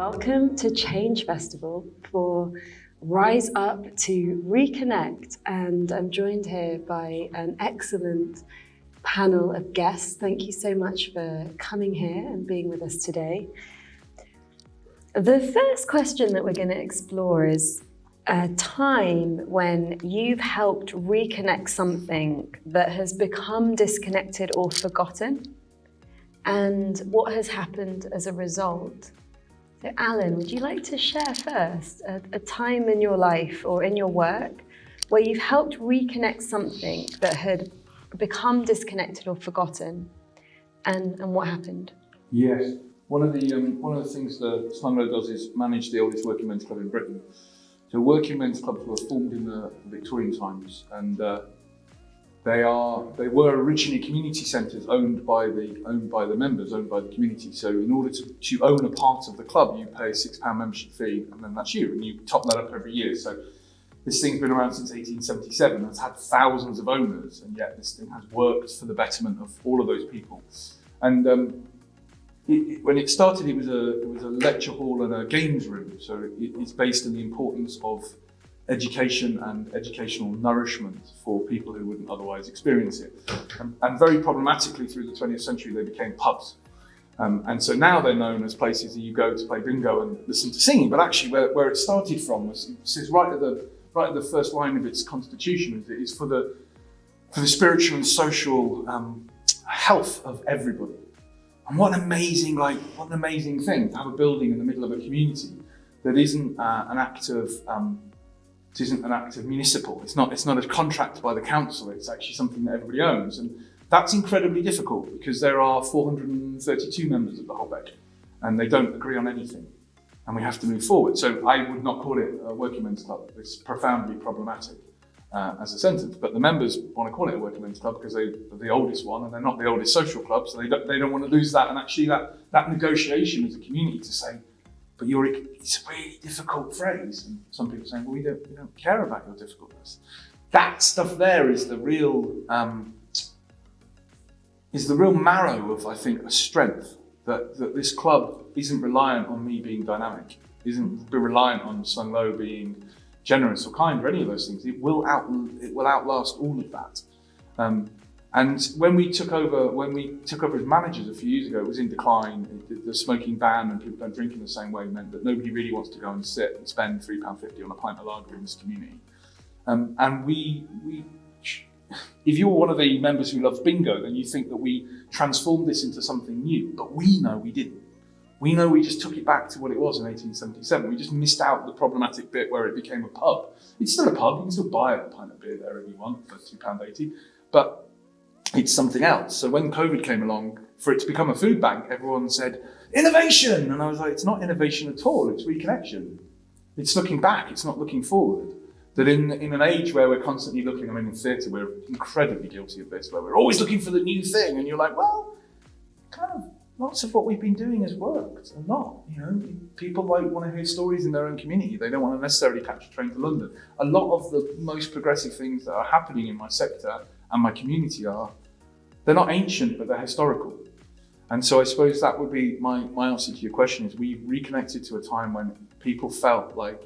Welcome to Change Festival for Rise Up to Reconnect, and I'm joined here by an excellent panel of guests. Thank you so much for coming here and being with us today. The first question that we're going to explore is a time when you've helped reconnect something that has become disconnected or forgotten, and what has happened as a result. So Alan, would you like to share first a time in your life or in your work where you've helped reconnect something that had become disconnected or forgotten, and what happened? Yes, one of the things that Slung does is manage the oldest working men's club in Britain. So working men's clubs were formed in the Victorian times, and they were originally community centres owned by the members, owned by the community. So in order to own a part of the club, you pay a £6 membership fee, and then that's you, and you top that up every year. So this thing's been around since 1877, and it's had thousands of owners, and yet this thing has worked for the betterment of all of those people. And when it started, it was a lecture hall and a games room. So it's based on the importance of education and educational nourishment for people who wouldn't otherwise experience it. And very problematically through the 20th century, they became pubs. And so now they're known as places that you go to play bingo and listen to singing. But actually where it started from was, it says right at the first line of its constitution, it is for the spiritual and social health of everybody. And what an amazing thing to have a building in the middle of a community that isn't an act of municipal. It's not a contract by the council. It's actually something that everybody owns, and that's incredibly difficult because there are 432 members of the Holbeck, and they don't agree on anything, and we have to move forward. So I would not call it a working men's club. It's profoundly problematic as a sentence, but the members want to call it a working men's club because they're the oldest one, and they're not the oldest social club, so they don't want to lose that. And actually that negotiation as a community to say, but it's a really difficult phrase, and some people are saying, well, we don't care about your difficultness. That stuff there is the real marrow of, I think, a strength that this club isn't reliant on me being dynamic, isn't reliant on Slung being generous or kind or any of those things. It will outlast all of that. And when we took over as managers a few years ago, it was in decline. The smoking ban and people don't drink in the same way meant that nobody really wants to go and sit and spend £3.50 on a pint of lager in this community. And we, if you're one of the members who loves bingo, then you think that we transformed this into something new, but we know we didn't. We know we just took it back to what it was in 1877. We just missed out the problematic bit where it became a pub. It's still a pub. You can still buy a pint of beer there if you want for £2.80, but it's something else. So when COVID came along, for it to become a food bank, everyone said, innovation! And I was like, it's not innovation at all, it's reconnection. It's looking back, it's not looking forward. That in an age where we're constantly looking, I mean, in theatre, we're incredibly guilty of this, where we're always looking for the new thing, and you're like, well, kind of lots of what we've been doing has worked a lot. You know, people want to hear stories in their own community. They don't want to necessarily catch a train to London. A lot of the most progressive things that are happening in my sector and my community they're not ancient, but they're historical. And so I suppose that would be my answer to your question is we reconnected to a time when people felt like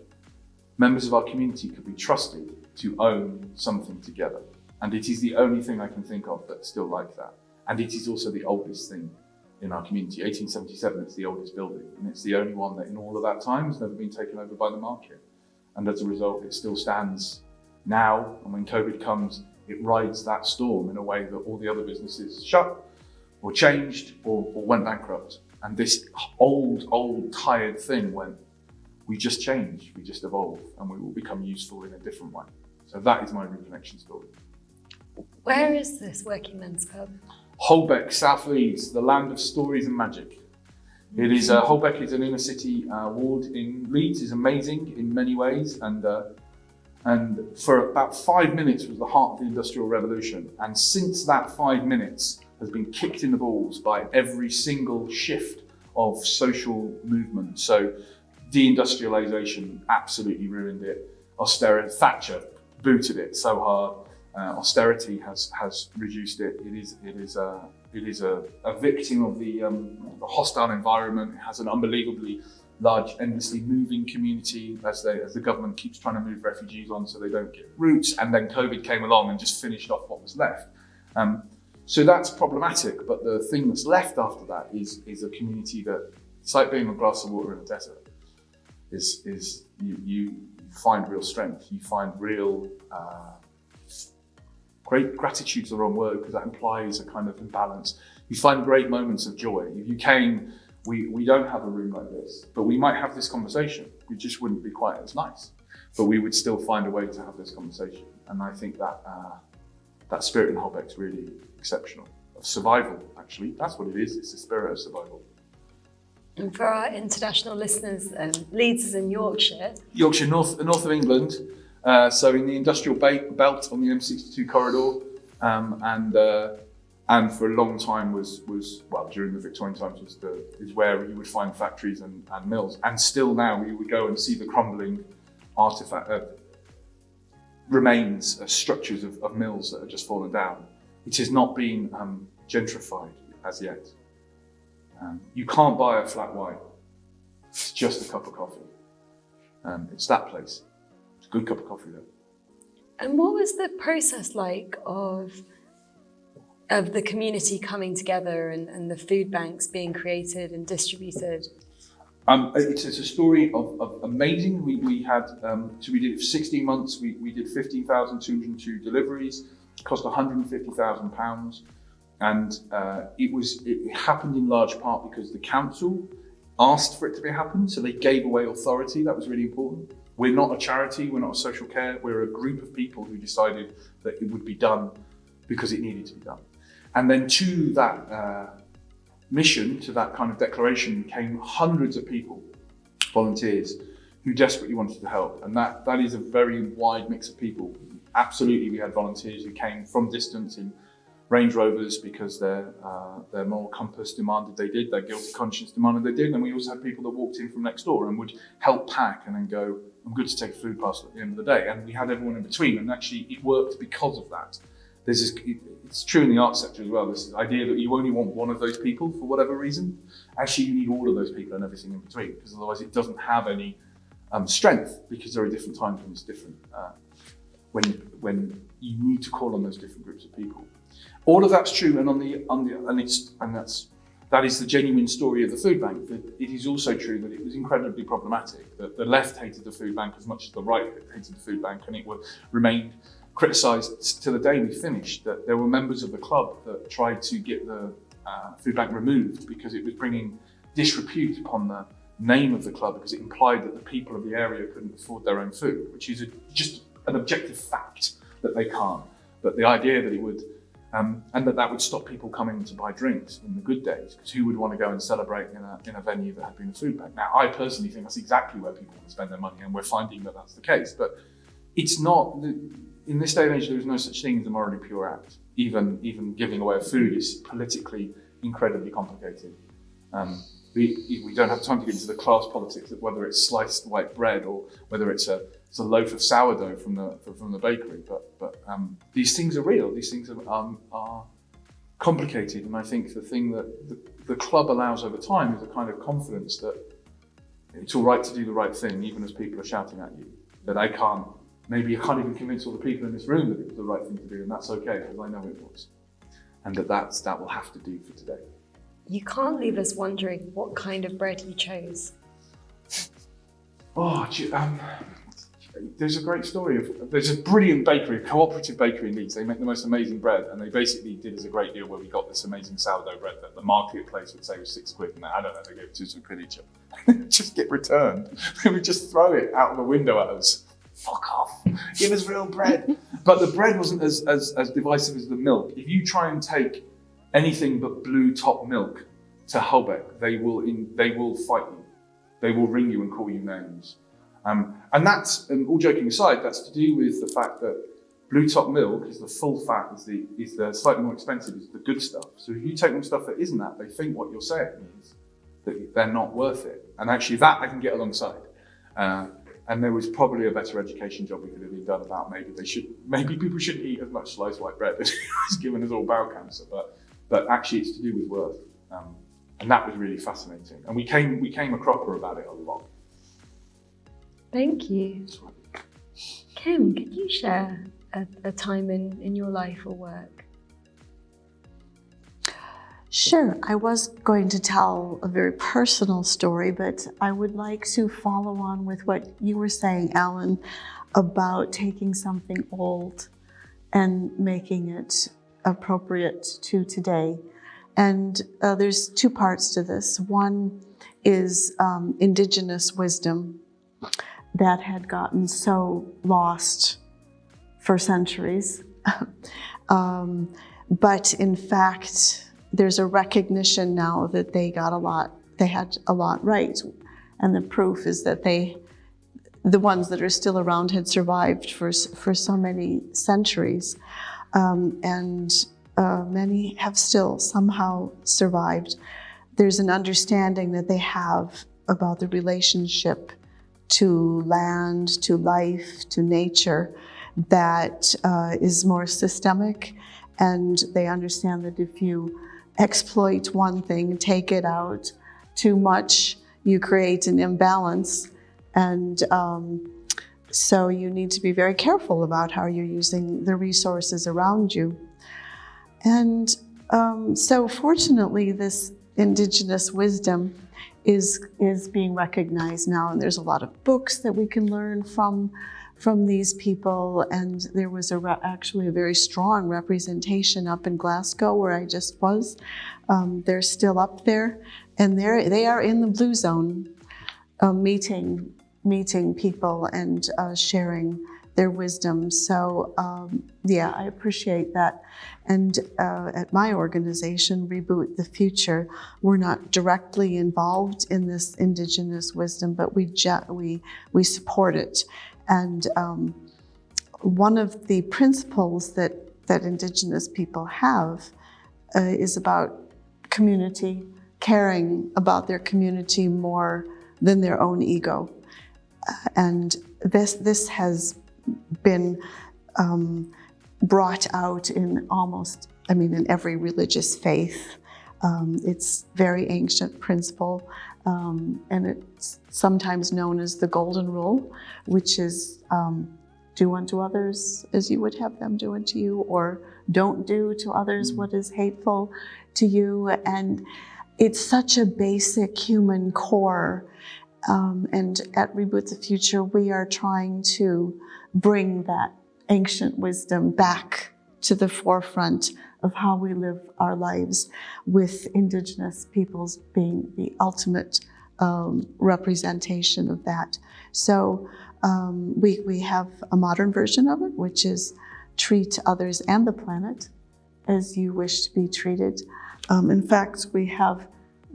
members of our community could be trusted to own something together. And it is the only thing I can think of that's still like that. And it is also the oldest thing in our community. 1877, it's the oldest building, and it's the only one that in all of that time has never been taken over by the market. And as a result, it still stands now, and when COVID comes, it rides that storm in a way that all the other businesses shut or changed or went bankrupt. And this old, tired thing went, we just change, we just evolve, and we will become useful in a different way. So that is my reconnection story. Where is this working men's club? Holbeck, South Leeds, the land of stories and magic. It is, Holbeck is an inner city ward in Leeds, is amazing in many ways, and for about 5 minutes was the heart of the Industrial Revolution. And since that 5 minutes has been kicked in the balls by every single shift of social movement. So deindustrialization absolutely ruined it. Austerity, Thatcher booted it so hard. Austerity has reduced it. It is a victim of the hostile environment. It has an unbelievably large, endlessly moving community as the government keeps trying to move refugees on so they don't get roots. And then COVID came along and just finished off what was left. So that's problematic. But the thing that's left after that is a community that it's like being a glass of water in a desert. You find real strength. You find real great gratitude's the wrong word because that implies a kind of imbalance. You find great moments of joy. If you came, we don't have a room like this, but we might have this conversation. It just wouldn't be quite as nice, but we would still find a way to have this conversation. And I think that that spirit in Holbeck's really exceptional. Of survival, actually, that's what it is. It's a spirit of survival. And for our international listeners, Leeds is in Yorkshire. Yorkshire, north of England. So in the industrial belt on the M62 corridor, and for a long time was during the Victorian times is where you would find factories and mills, and still now you would go and see the crumbling remains, structures of mills that have just fallen down. It has not been gentrified as yet. You can't buy a flat white. It's just a cup of coffee. It's that place. It's a good cup of coffee though. And what was the process like of the community coming together and the food banks being created and distributed? It's a story of amazing. We had, so we did it for 16 months. We did 15,202 deliveries. It cost £150,000. And it happened in large part because the council asked for it to happen. So they gave away authority. That was really important. We're not a charity. We're not a social care. We're a group of people who decided that it would be done because it needed to be done. And then to that mission, to that kind of declaration, came hundreds of people, volunteers, who desperately wanted to help. And that is a very wide mix of people. Absolutely, we had volunteers who came from distance in Range Rovers because their moral compass demanded they did, their guilty conscience demanded they did. And we also had people that walked in from next door and would help pack and then go, I'm good to take a food parcel at the end of the day. And we had everyone in between. And actually, it worked because of that. It's true in the arts sector as well, this idea that you only want one of those people for whatever reason. Actually, you need all of those people and everything in between, because otherwise it doesn't have any strength, because there are different times when it's different, when you need to call on those different groups of people. All of that's true, and that is the genuine story of the food bank. That it is also true that it was incredibly problematic, that the left hated the food bank as much as the right hated the food bank, and it remained criticised to the day we finished. That there were members of the club that tried to get the food bank removed because it was bringing disrepute upon the name of the club, because it implied that the people of the area couldn't afford their own food, which is just an objective fact that they can't. But the idea that it would, and that would stop people coming to buy drinks in the good days, because who would want to go and celebrate in a venue that had been a food bank? Now, I personally think that's exactly where people want to spend their money, and we're finding that that's the case. But it's not. In this day and age, there is no such thing as a morally pure act. Even giving away food is politically incredibly complicated. We don't have time to get into the class politics of whether it's sliced white bread or whether it's a loaf of sourdough from the bakery. But these things are real. These things are complicated, and I think the thing that the club allows over time is a kind of confidence that it's all right to do the right thing, even as people are shouting at you. That maybe I can't even convince all the people in this room that it was the right thing to do, and that's okay, because I know it was. And that will have to do for today. You can't leave us wondering what kind of bread you chose. There's a great story there's a brilliant bakery, a cooperative bakery in Leeds. They make the most amazing bread, and they basically did us a great deal where we got this amazing sourdough bread that the marketplace would say was £6, and I don't know, they gave it to us for £2 each. Just get returned. They would just throw it out of the window at us. Fuck off, give us real bread. But the bread wasn't as divisive as the milk. If you try and take anything but blue top milk to Holbeck, they will fight you. They will ring you and call you names. And that's, all joking aside, that's to do with the fact that blue top milk is the full fat, is the slightly more expensive, is the good stuff. So if you take them stuff that isn't that, they think what you're saying is that they're not worth it. And actually that I can get alongside. And there was probably a better education job we could have been done about maybe people shouldn't eat as much sliced white bread as it's given us all bowel cancer, but actually it's to do with worth. And that was really fascinating. And we came a cropper about it a lot. Thank you. Kim, could you share a time in your life or work? Sure. I was going to tell a very personal story, but I would like to follow on with what you were saying, Alan, about taking something old and making it appropriate to today. And there's two parts to this. One is indigenous wisdom that had gotten so lost for centuries. But in fact, there's a recognition now that they had a lot right. And the proof is that the ones that are still around had survived for so many centuries. And many have still somehow survived. There's an understanding that they have about the relationship to land, to life, to nature that is more systemic. And they understand that if you exploit one thing, take it out too much, you create an imbalance. And so you need to be very careful about how you're using the resources around you. And so fortunately, this indigenous wisdom is being recognized now, and there's a lot of books that we can learn from these people. And there was actually a very strong representation up in Glasgow, where I just was. They're still up there, and they are in the Blue Zone, meeting people and sharing their wisdom. So yeah, I appreciate that. And at my organization, Reboot the Future, we're not directly involved in this indigenous wisdom, but we support it. And one of the principles that indigenous people have is about community, caring about their community more than their own ego. And this has been brought out in in every religious faith. It's very ancient principle, and it's sometimes known as the Golden Rule, which is do unto others as you would have them do unto you, or don't do to others what is hateful to you. And it's such a basic human core. And at Reboot the Future, we are trying to bring that ancient wisdom back to the forefront of how we live our lives, with indigenous peoples being the ultimate representation of that. So we have a modern version of it, which is treat others and the planet as you wish to be treated. In fact, we have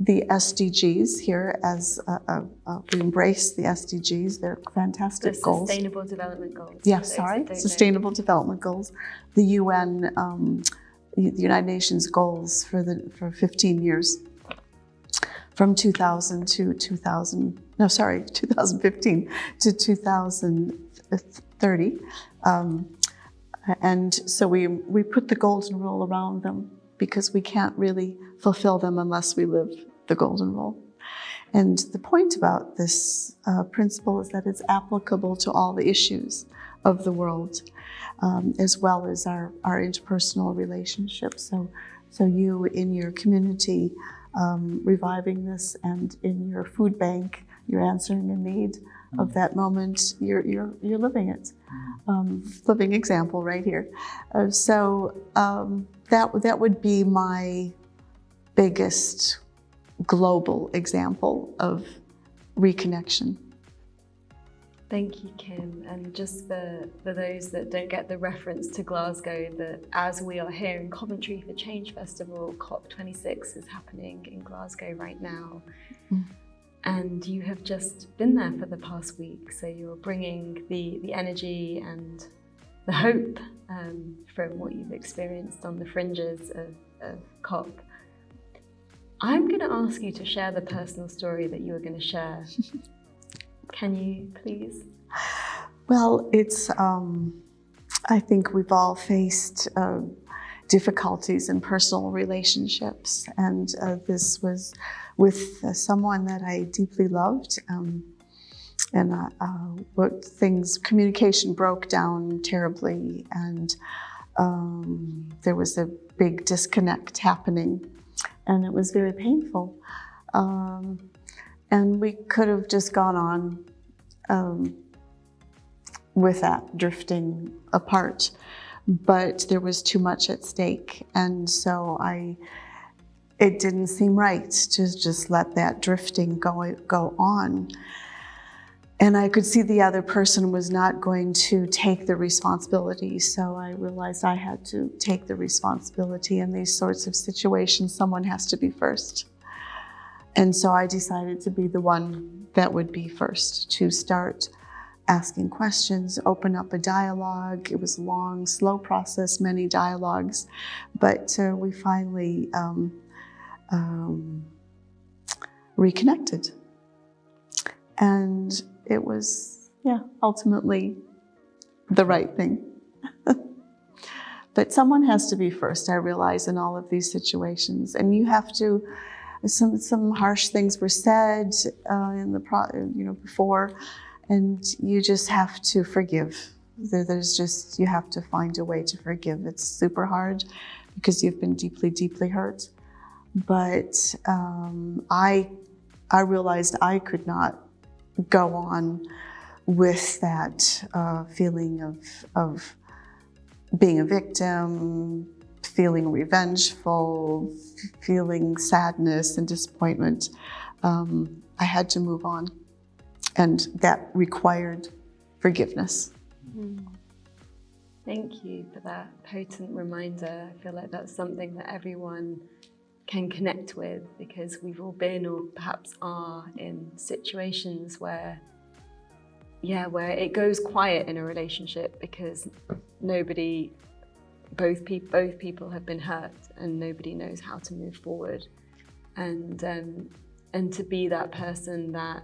the SDGs here as we embrace the SDGs. They're fantastic goals. Sustainable Development Goals. Yeah, Sustainable Development Goals. The UN, the United Nations goals for 15 years, from 2000 to 2015 to 2030. And so we put the Golden Rule around them, because we can't really fulfill them unless we live the Golden Rule. And the point about this principle is that it's applicable to all the issues of the world, as well as our interpersonal relationships. So you in your community reviving this, and in your food bank, you're answering a need of that moment. You're living it. Living example right here. That would be my biggest global example of reconnection. Thank you, Kim. And just for those that don't get the reference to Glasgow, that as we are here in Coventry for Change Festival, COP26 is happening in Glasgow right now. And you have just been there for the past week. So you're bringing the energy and the hope from what you've experienced on the fringes of COP. I'm going to ask you to share the personal story that you were going to share. Can you, please? Well, it's, I think we've all faced difficulties in personal relationships. And this was with someone that I deeply loved. Communication broke down terribly, and there was a big disconnect happening, and it was very painful. And we could have just gone on with that, drifting apart, but there was too much at stake, and so it didn't seem right to just let that drifting go on. And I could see the other person was not going to take the responsibility, so I realized I had to take the responsibility. In these sorts of situations, someone has to be first. And so I decided to be the one that would be first, to start asking questions, open up a dialogue. It was a long, slow process, many dialogues, but we finally reconnected. And it was, ultimately the right thing. But someone has to be first, I realize, in all of these situations. And you have to, some harsh things were said before, and you just have to forgive. You have to find a way to forgive. It's super hard because you've been deeply, deeply hurt. But I realized I could not go on with that feeling of being a victim, feeling revengeful, feeling sadness and disappointment. I had to move on, and that required forgiveness. Thank you for that potent reminder. I feel like that's something that everyone can connect with, because we've all been, or perhaps are, in situations where it goes quiet in a relationship because both people have been hurt and nobody knows how to move forward. And to be that person that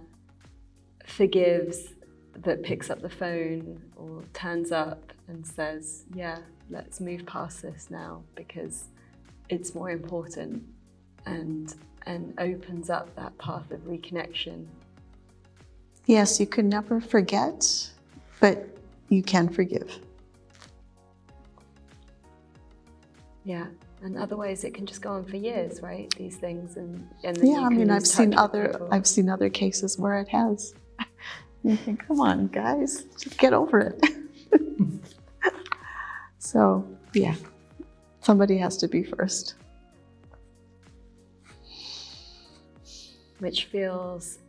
forgives, that picks up the phone or turns up and says, yeah, let's move past this now because it's more important, and opens up that path of reconnection. Yes, you can never forget, but you can forgive. Yeah, and otherwise it can just go on for years, right? These things, and then yeah, I mean, I've seen other cases where it has. You think, come on, guys, just get over it. So, yeah, somebody has to be first. Which feels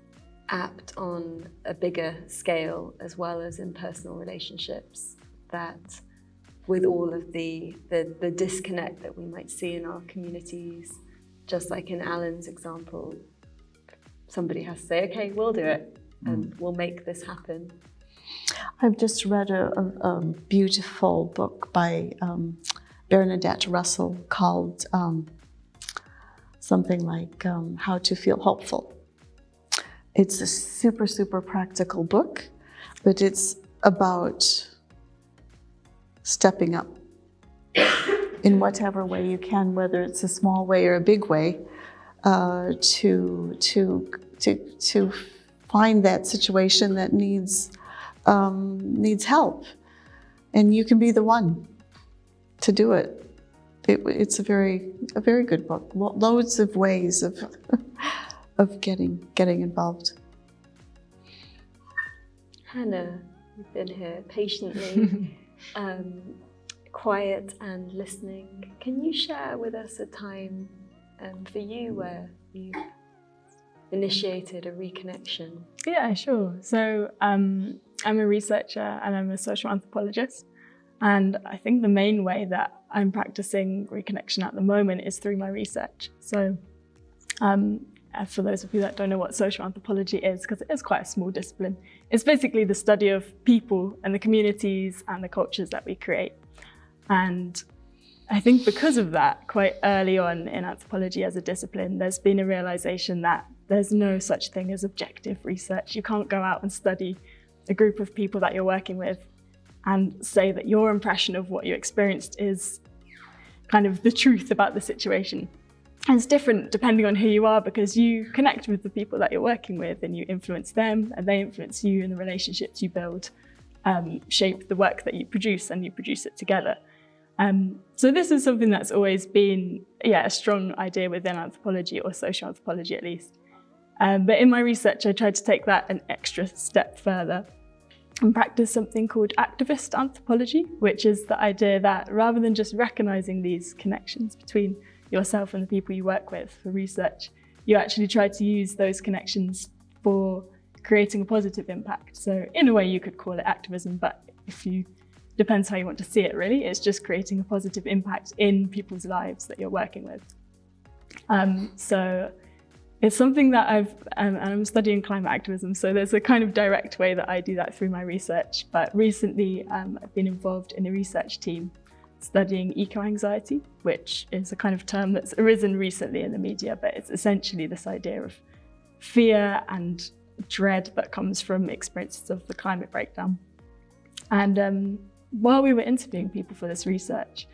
apt on a bigger scale as well as in personal relationships, that with all of the disconnect that we might see in our communities, just like in Alan's example, somebody has to say, okay, we'll do it and we'll make this happen. I've just read a beautiful book by Bernadette Russell called something like How to Feel Hopeful. It's a super, super practical book, but it's about stepping up in whatever way you can, whether it's a small way or a big way, to find that situation that needs help, and you can be the one to do it. It's a very good book. Loads of ways of getting involved. Hannah, you've been here patiently, quiet and listening. Can you share with us a time for you where you initiated a reconnection? Yeah, sure. So I'm a researcher and I'm a social anthropologist. And I think the main way that I'm practicing reconnection at the moment is through my research. So for those of you that don't know what social anthropology is, because it is quite a small discipline, it's basically the study of people and the communities and the cultures that we create. And I think because of that, quite early on in anthropology as a discipline, there's been a realization that there's no such thing as objective research. You can't go out and study a group of people that you're working with and say that your impression of what you experienced is kind of the truth about the situation. And it's different depending on who you are, because you connect with the people that you're working with and you influence them and they influence you, and the relationships you build shape the work that you produce, and you produce it together. So this is something that's always been, a strong idea within anthropology, or social anthropology at least. But in my research, I tried to take that an extra step further and practice something called activist anthropology, which is the idea that rather than just recognizing these connections between yourself and the people you work with for research, you actually try to use those connections for creating a positive impact. So in a way you could call it activism, but depends how you want to see it really. It's just creating a positive impact in people's lives that you're working with. So it's something that I'm studying climate activism, so there's a kind of direct way that I do that through my research. But recently I've been involved in a research team studying eco-anxiety, which is a kind of term that's arisen recently in the media, but it's essentially this idea of fear and dread that comes from experiences of the climate breakdown. And while we were interviewing people for this research,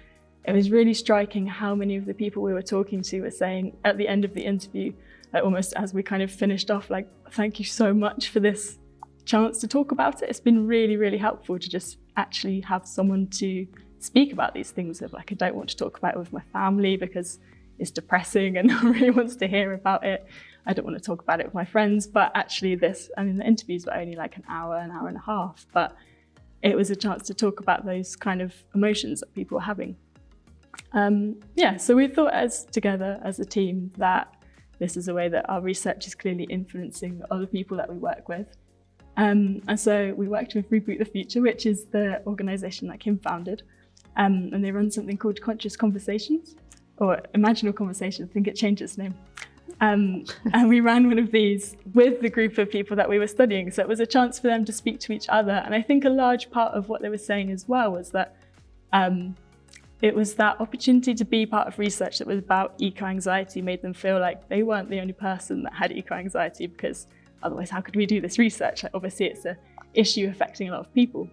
it was really striking how many of the people we were talking to were saying at the end of the interview, almost as we kind of finished off, like, thank you so much for this chance to talk about it. It's been really, really helpful to just actually have someone to speak about these things with. Like, I don't want to talk about it with my family because it's depressing and no one really wants to hear about it. I don't want to talk about it with my friends, but actually the interviews were only like an hour and a half, but it was a chance to talk about those kind of emotions that people were having. So we thought together as a team that this is a way that our research is clearly influencing other people that we work with. And so we worked with Reboot the Future, which is the organisation that Kim founded. And they run something called Conscious Conversations, or Imaginal Conversations, I think it changed its name. And we ran one of these with the group of people that we were studying. So it was a chance for them to speak to each other. And I think a large part of what they were saying as well was that it was that opportunity to be part of research that was about eco-anxiety made them feel like they weren't the only person that had eco-anxiety, because otherwise how could we do this research? Like, obviously it's an issue affecting a lot of people.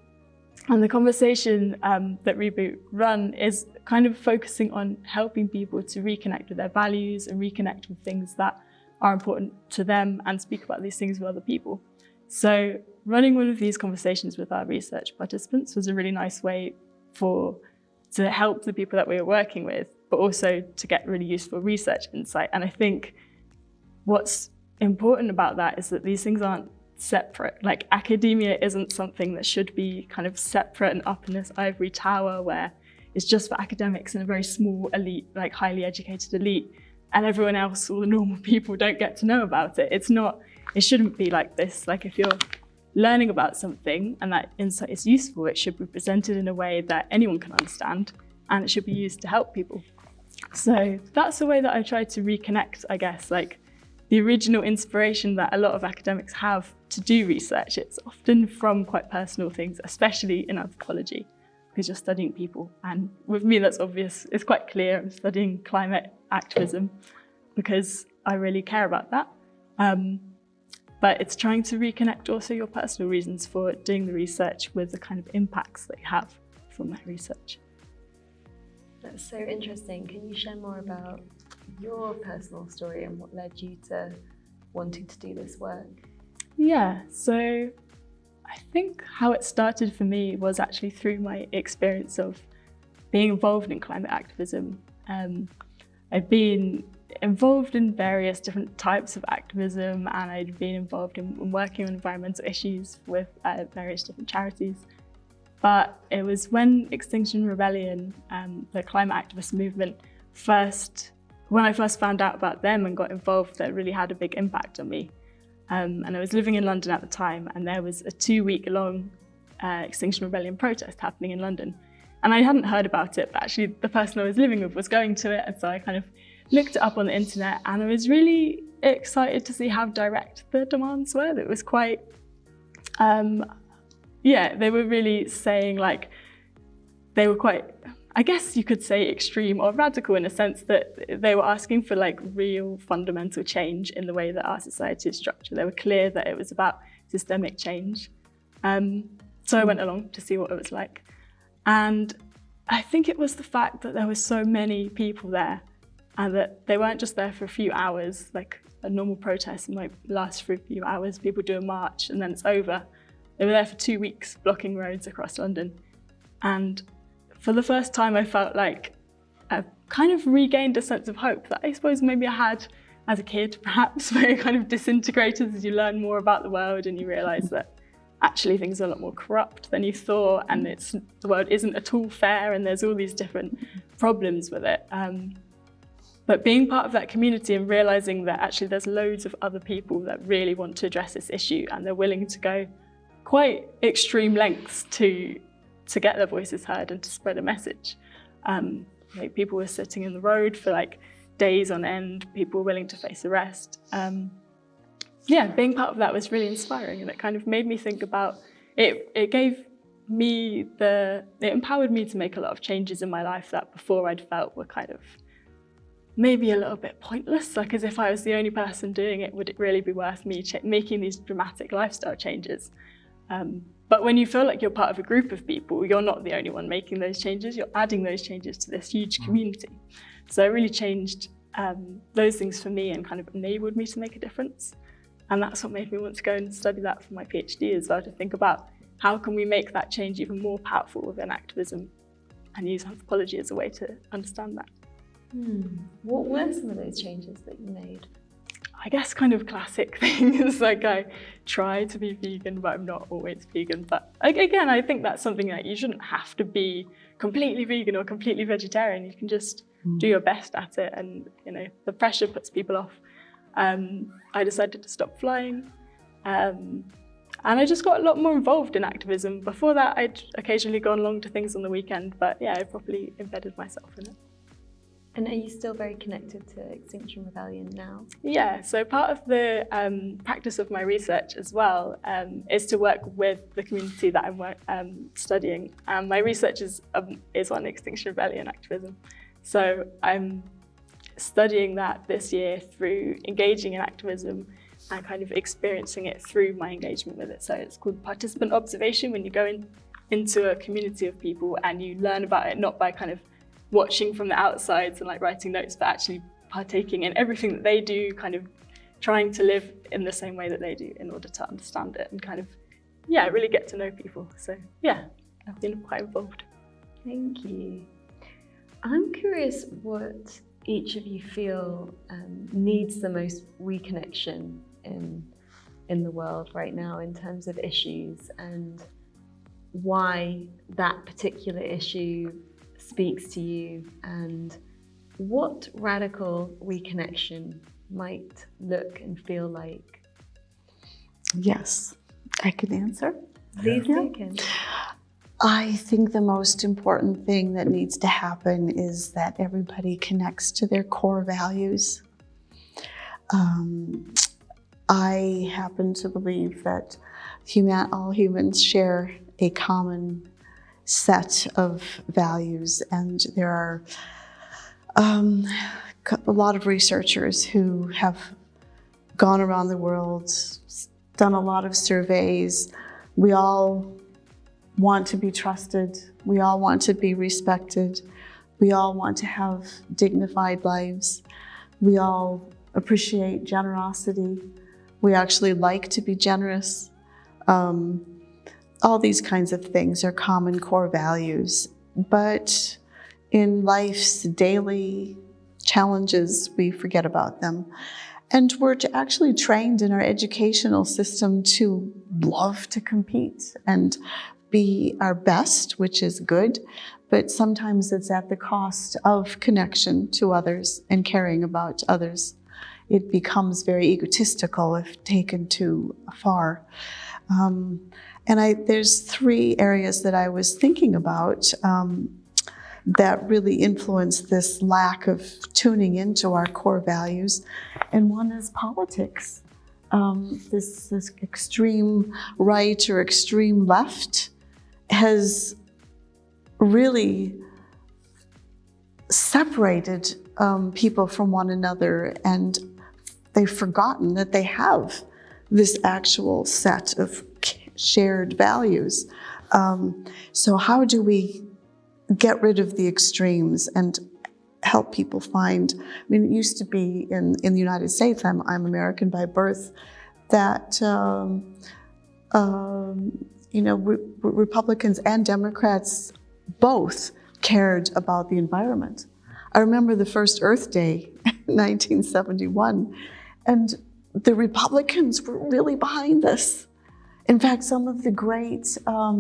And the conversation that Reboot run is kind of focusing on helping people to reconnect with their values and reconnect with things that are important to them and speak about these things with other people. So running one of these conversations with our research participants was a really nice way to help the people that we were working with, but also to get really useful research insight. And I think what's important about that is that these things aren't separate. Like, academia isn't something that should be kind of separate and up in this ivory tower where it's just for academics and a very small elite, like highly educated elite, and everyone else, all the normal people, don't get to know about it. It shouldn't be like this. Like, if you're learning about something and that insight is useful, it should be presented in a way that anyone can understand, and it should be used to help people. So that's the way that I try to reconnect, I guess, like the original inspiration that a lot of academics have to do research. It's often from quite personal things, especially in anthropology, because you're studying people. And with me, that's obvious. It's quite clear. I'm studying climate activism because I really care about that. But it's trying to reconnect also your personal reasons for doing the research with the kind of impacts that you have from that research. That's so interesting. Can you share more about your personal story and what led you to wanting to do this work? Yeah, so I think how it started for me was actually through my experience of being involved in climate activism. I've been involved in various different types of activism, and I'd been involved in working on environmental issues with various different charities. But it was when Extinction Rebellion, the climate activist movement, when I first found out about them and got involved, that really had a big impact on me. And I was living in London at the time, and there was a 2-week-long Extinction Rebellion protest happening in London. And I hadn't heard about it, but actually the person I was living with was going to it, and so I kind of looked it up on the internet, and I was really excited to see how direct the demands were. It was quite, they were really saying, like, they were quite, I guess you could say, extreme or radical, in a sense that they were asking for like real fundamental change in the way that our society is structured. They were clear that it was about systemic change. So I went along to see what it was like. And I think it was the fact that there were so many people there and that they weren't just there for a few hours, like a normal protest might last for a few hours, people do a march and then it's over. They were there for 2 weeks, blocking roads across London. And for the first time, I felt like I kind of regained a sense of hope that I suppose maybe I had as a kid, perhaps, where it kind of disintegrated as you learn more about the world and you realise that actually things are a lot more corrupt than you thought, and the world isn't at all fair, and there's all these different problems with it. But being part of that community and realising that actually there's loads of other people that really want to address this issue and they're willing to go quite extreme lengths to get their voices heard and to spread a message. Like people were sitting in the road for like days on end, people were willing to face arrest. Yeah, being part of that was really inspiring, and it kind of made me think about it. It empowered me to make a lot of changes in my life that before I'd felt were kind of maybe a little bit pointless, like as if I was the only person doing it, would it really be worth me making these dramatic lifestyle changes? But when you feel like you're part of a group of people, you're not the only one making those changes, you're adding those changes to this huge community. So it really changed those things for me and kind of enabled me to make a difference. And that's what made me want to go and study that for my PhD as well, to think about how can we make that change even more powerful within activism and use anthropology as a way to understand that. What were some of those changes that you made? I guess kind of classic things, like I try to be vegan, but I'm not always vegan. But again, I think that's something that you shouldn't have to be completely vegan or completely vegetarian. You can just do your best at it, and the pressure puts people off. I decided to stop flying, and I just got a lot more involved in activism. Before that, I'd occasionally gone along to things on the weekend, but yeah, I properly embedded myself in it. And are you still very connected to Extinction Rebellion now? Yeah, so part of the practice of my research as well is to work with the community that I'm studying. My research is on Extinction Rebellion activism. So I'm studying that this year through engaging in activism and kind of experiencing it through my engagement with it. So it's called participant observation, when you go into a community of people and you learn about it not by kind of watching from the outsides and like writing notes, but actually partaking in everything that they do, kind of trying to live in the same way that they do in order to understand it and kind of, yeah, really get to know people. So yeah, I've been quite involved. Thank you. I'm curious what each of you feel needs the most reconnection in the world right now in terms of issues, and why that particular issue speaks to you, and what radical reconnection might look and feel like. Yes, I can answer. Please do, Ken. I think the most important thing that needs to happen is that everybody connects to their core values. I happen to believe that all humans share a common set of values, and there are a lot of researchers who have gone around the world, done a lot of surveys. We all want to be trusted. We all want to be respected. We all want to have dignified lives. We all appreciate generosity. We actually like to be generous. All these kinds of things are common core values. But in life's daily challenges, we forget about them. And we're actually trained in our educational system to love to compete and be our best, which is good, but sometimes it's at the cost of connection to others and caring about others. It becomes very egotistical if taken too far. There's 3 areas that I was thinking about that really influence this lack of tuning into our core values. And one is politics. This extreme right or extreme left has really separated people from one another, and they've forgotten that they have this actual set of shared values. So how do we get rid of the extremes and help people find. I mean, it used to be in the United States, I'm American by birth, that Republicans and Democrats both cared about the environment. I remember the first Earth Day in 1971, and the Republicans were really behind this. In fact, some of the great, I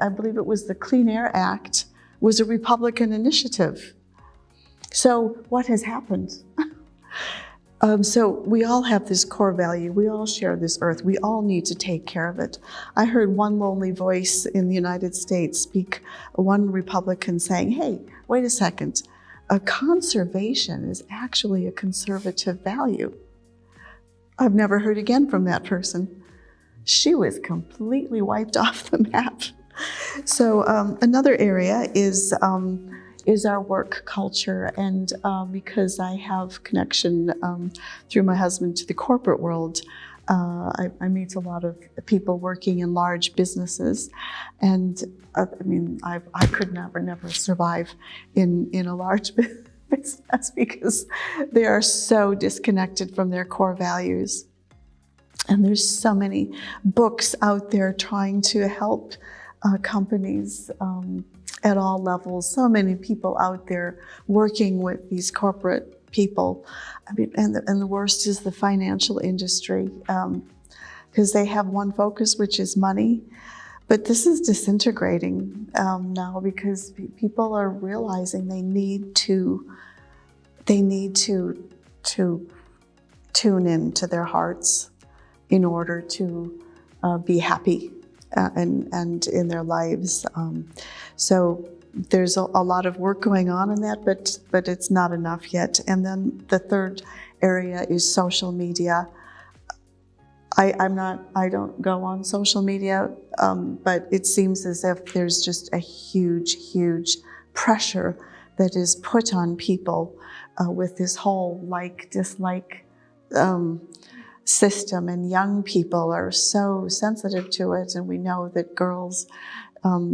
believe it was the Clean Air Act, was a Republican initiative. So what has happened? So we all have this core value. We all share this earth. We all need to take care of it. I heard one lonely voice in the United States speak, one Republican saying, hey, wait a second, conservation is actually a conservative value. I've never heard again from that person. She was completely wiped off the map. So another area is our work culture, and because I have connection through my husband to the corporate world, I meet a lot of people working in large businesses, and I could never survive in a large business because they are so disconnected from their core values. And there's so many books out there trying to help companies at all levels, so many people out there working with these corporate people. I mean, and the worst is the financial industry, because they have one focus, which is money. But this is disintegrating now because people are realizing they need to tune into their hearts in order to be happy and in their lives. So there's a lot of work going on in that, but it's not enough yet. And then the third area is social media. I don't go on social media, but it seems as if there's just a huge pressure that is put on people with this whole like-dislike system, and young people are so sensitive to it, and we know that girls,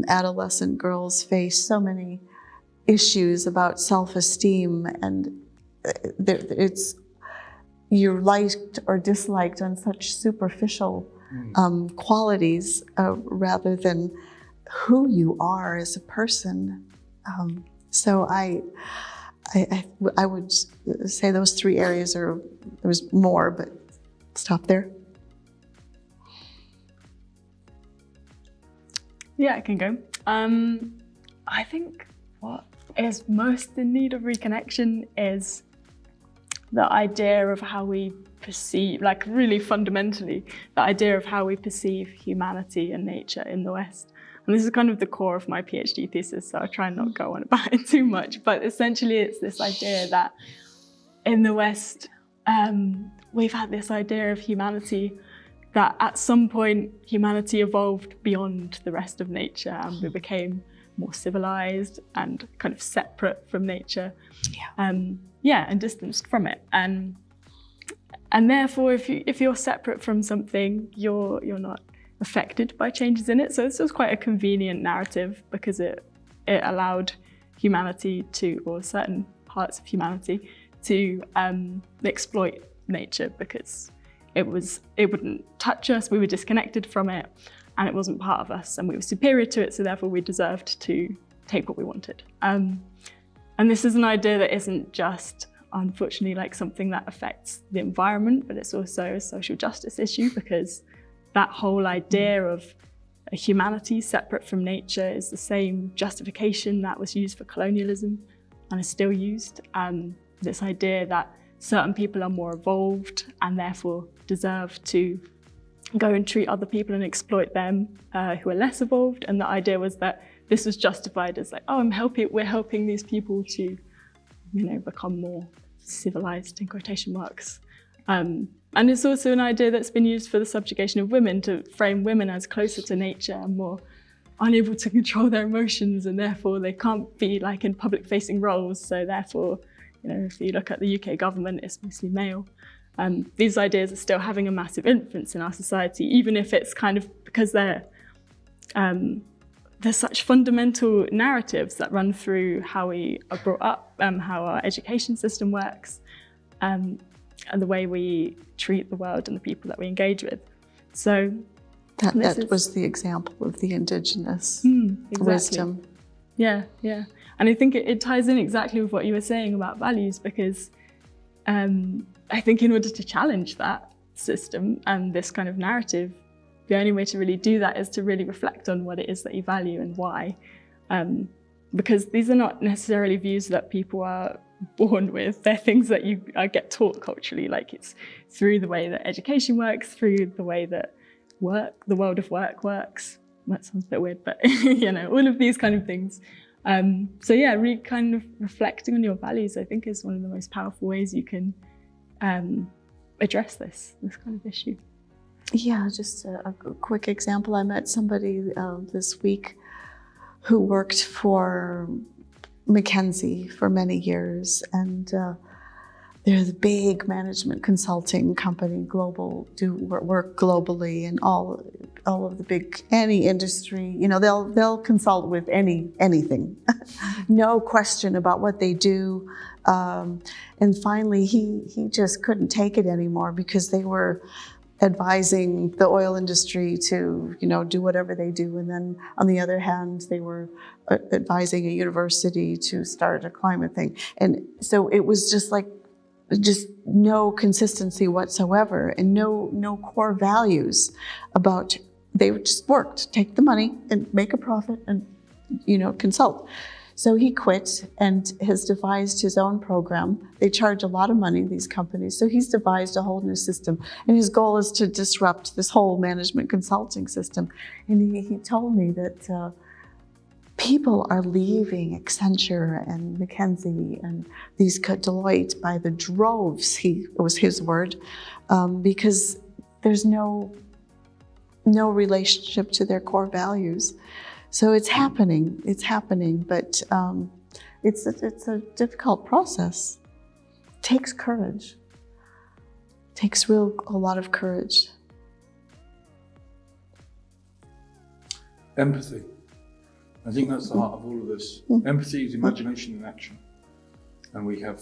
adolescent girls, face so many issues about self-esteem, and you're liked or disliked on such superficial qualities rather than who you are as a person. So I would say those three areas there was more, but stop there. Yeah, I can go. I think what is most in need of reconnection is the idea of how we perceive, like really fundamentally, the idea of how we perceive humanity and nature in the West. And this is kind of the core of my PhD thesis, so I'll try and not go on about it too much. But essentially it's this idea that in the West, we've had this idea of humanity that at some point humanity evolved beyond the rest of nature and we became more civilized and kind of separate from nature. And distanced from it. And therefore, if you're separate from something, you're not affected by changes in it. So this was quite a convenient narrative because it allowed humanity to, or certain parts of humanity, to exploit nature because it wouldn't touch us, we were disconnected from it, and it wasn't part of us, and we were superior to it, so therefore we deserved to take what we wanted. And this is an idea that isn't just, unfortunately, like something that affects the environment, but it's also a social justice issue because that whole idea of a humanity separate from nature is the same justification that was used for colonialism and is still used. This idea that certain people are more evolved and therefore deserve to go and treat other people and exploit them who are less evolved. And the idea was that this was justified as like, oh, we're helping these people to, become more civilized in quotation marks. And it's also an idea that's been used for the subjugation of women to frame women as closer to nature and more unable to control their emotions, and therefore they can't be like in public facing roles. So therefore, if you look at the UK government, it's mostly male. These ideas are still having a massive influence in our society, even if it's kind of because they're there's such fundamental narratives that run through how we are brought up, how our education system works, and the way we treat the world and the people that we engage with. So that was the example of the indigenous exactly. wisdom. Yeah. And I think it ties in exactly with what you were saying about values, because I think in order to challenge that system and this kind of narrative, the only way to really do that is to really reflect on what it is that you value and why. Because these are not necessarily views that people are born with. They're things that you get taught culturally, like it's through the way that education works, through the way that the world of work works. That sounds a bit weird, but all of these kind of things. So yeah, really kind of reflecting on your values, I think, is one of the most powerful ways you can address this kind of issue. Yeah, just a quick example. I met somebody this week who worked for McKinsey for many years, and they're the big management consulting company, do work globally, and all of the big, any industry, they'll consult with anything, no question about what they do. And finally, he just couldn't take it anymore, because they were advising the oil industry to, do whatever they do. And then on the other hand, they were advising a university to start a climate thing. And so it was just no consistency whatsoever, and no core values about, they just worked, take the money and make a profit and, consult. So he quit and has devised his own program. They charge a lot of money, these companies. So he's devised a whole new system. And his goal is to disrupt this whole management consulting system. And he told me that people are leaving Accenture and McKinsey and these Deloitte by the droves, it was his word, because there's no relationship to their core values. So it's happening, but it's a difficult process. It takes courage. It takes a lot of courage. Empathy. I think that's the heart of all of this. Empathy is imagination in action. And we have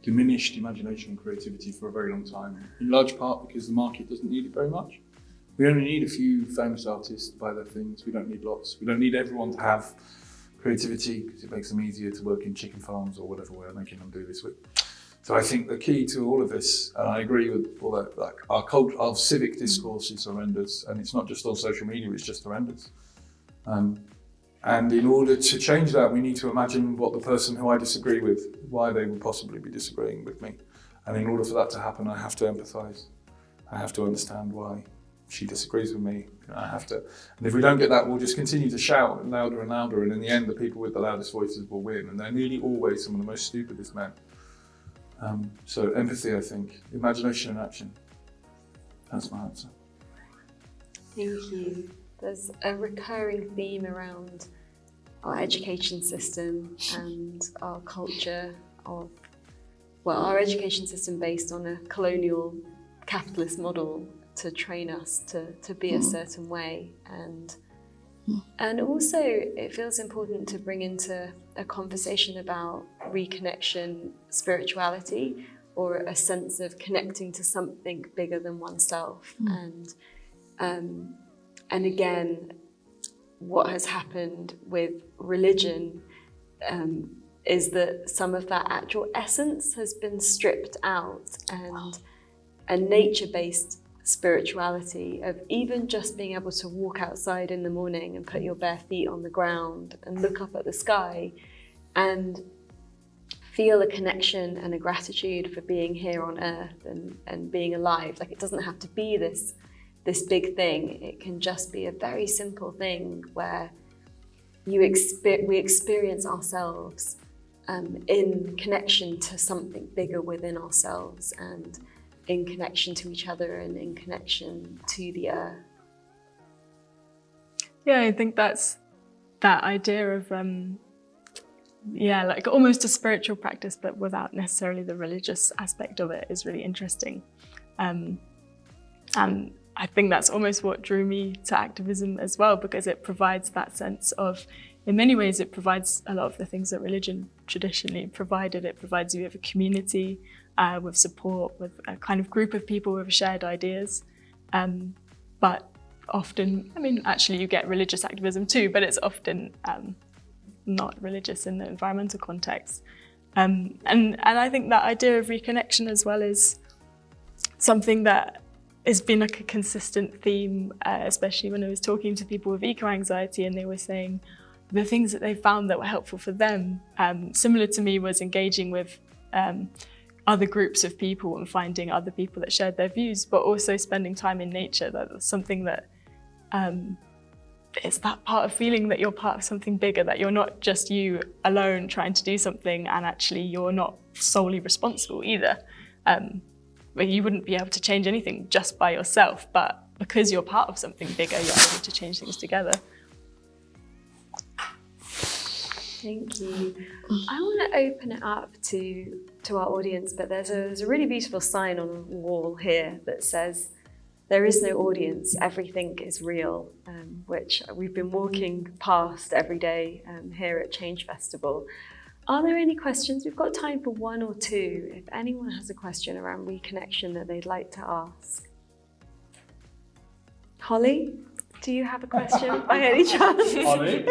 diminished imagination and creativity for a very long time, in large part because the market doesn't need it very much. We only need a few famous artists to buy their things. We don't need lots. We don't need everyone to have creativity, because it makes them easier to work in chicken farms or whatever we're making them do this with. So I think the key to all of this, and I agree with all that, like our civic discourse is horrendous, and it's not just on social media, it's just horrendous. And in order to change that, we need to imagine what the person who I disagree with, why they would possibly be disagreeing with me. And in order for that to happen, I have to empathize. I have to understand why she disagrees with me. And if we don't get that, we'll just continue to shout louder and louder, and in the end, the people with the loudest voices will win, and they're nearly always some of the most stupidest men. So empathy, I think, imagination and action. That's my answer. Thank you. There's a recurring theme around our education system and our culture of, our education system based on a colonial capitalist model to train us to be a certain way. And also it feels important to bring into a conversation about reconnection, spirituality, or a sense of connecting to something bigger than oneself. And again, what has happened with religion is that some of that actual essence has been stripped out, and a nature-based spirituality of even just being able to walk outside in the morning and put your bare feet on the ground and look up at the sky and feel a connection and a gratitude for being here on earth and being alive. Like, it doesn't have to be this big thing. It can just be a very simple thing where we experience ourselves in connection to something bigger within ourselves, and in connection to each other, and in connection to the earth. Yeah, I think that's that idea of like almost a spiritual practice, but without necessarily the religious aspect of it, is really interesting. And I think that's almost what drew me to activism as well, because it provides that sense of, in many ways, it provides a lot of the things that religion traditionally provided. It provides you with a community, with support, with a kind of group of people with shared ideas. But often, I mean, actually you get religious activism too, but it's often not religious in the environmental context. And I think that idea of reconnection as well is something that has been like a consistent theme, especially when I was talking to people with eco-anxiety, and they were saying the things that they found that were helpful for them, similar to me, was engaging with other groups of people and finding other people that shared their views, but also spending time in nature. That's something that it's that part of feeling that you're part of something bigger, that you're not just you alone trying to do something, and actually you're not solely responsible either. But you wouldn't be able to change anything just by yourself, but because you're part of something bigger, you're able to change things together. Thank you. I want to open it up to our audience, but there's a really beautiful sign on the wall here that says, "There is no audience, everything is real," which we've been walking past every day here at Change Festival. Are there any questions? We've got time for one or two. If anyone has a question around reconnection that they'd like to ask. Holly, do you have a question by any chance? Holly?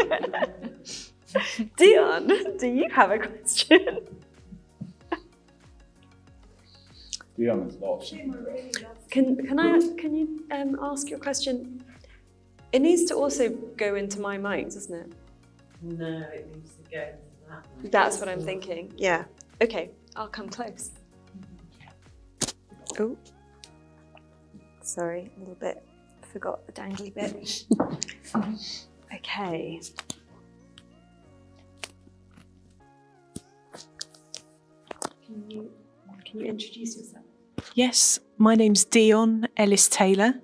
Dion, do you have a question? Dion is lost. Can you ask your question? It needs to also go into my mic, doesn't it? No, it needs to go into that one. That's what I'm thinking. Yeah. Okay, I'll come close. Oh, sorry, a little bit. Forgot the dangly bit. Okay. Can you introduce yourself? Yes, my name's Dion Ellis-Taylor.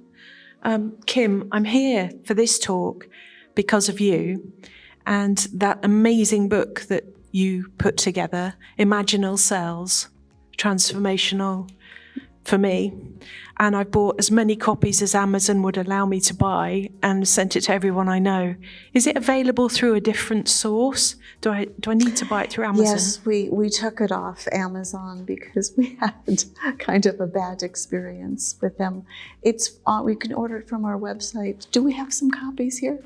Kim, I'm here for this talk because of you and that amazing book that you put together, Imaginal Cells, transformational for me. And I bought as many copies as Amazon would allow me to buy and sent it to everyone I know. Is it available through a different source? Do I need to buy it through Amazon? Yes, we took it off Amazon because we had kind of a bad experience with them. It's we can order it from our website. Do we have some copies here?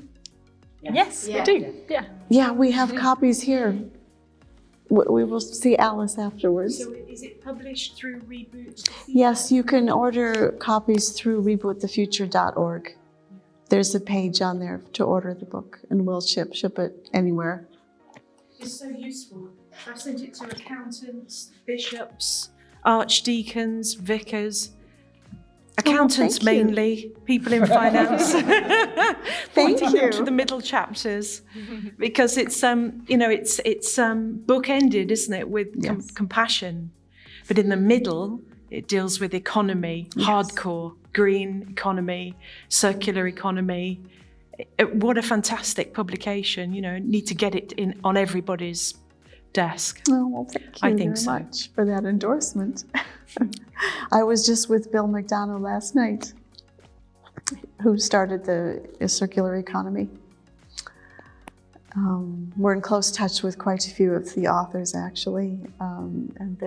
Yes, we do. Yeah. Yeah, we have copies here. We will see Alice afterwards. So is it published through Reboot? Yes, you can order copies through rebootthefuture.org. There's a page on there to order the book, and we'll ship it anywhere. It's so useful. I've sent it to accountants, bishops, archdeacons, vicars, accountants thank you. mainly, people in finance. Thank Pointing you. them to the middle chapters, because it's it's book-ended, isn't it, with Yes. compassion, but in the middle it deals with economy, hardcore green economy, circular economy. What a fantastic publication! Need to get it in on everybody's desk. Oh, well, thank you I think very so. much for that endorsement. I was just with Bill McDonald last night, who started the circular economy. We're in close touch with quite a few of the authors, actually, and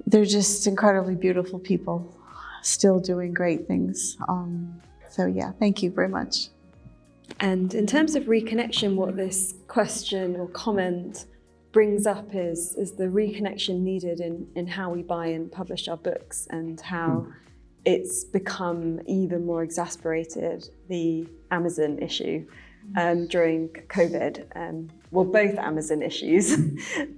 they're just incredibly beautiful people, still doing great things. So yeah, thank you very much. And in terms of reconnection, what this question or comment brings up is the reconnection needed in how we buy and publish our books, and how it's become even more exasperated, the Amazon issue during COVID. Well, both Amazon issues.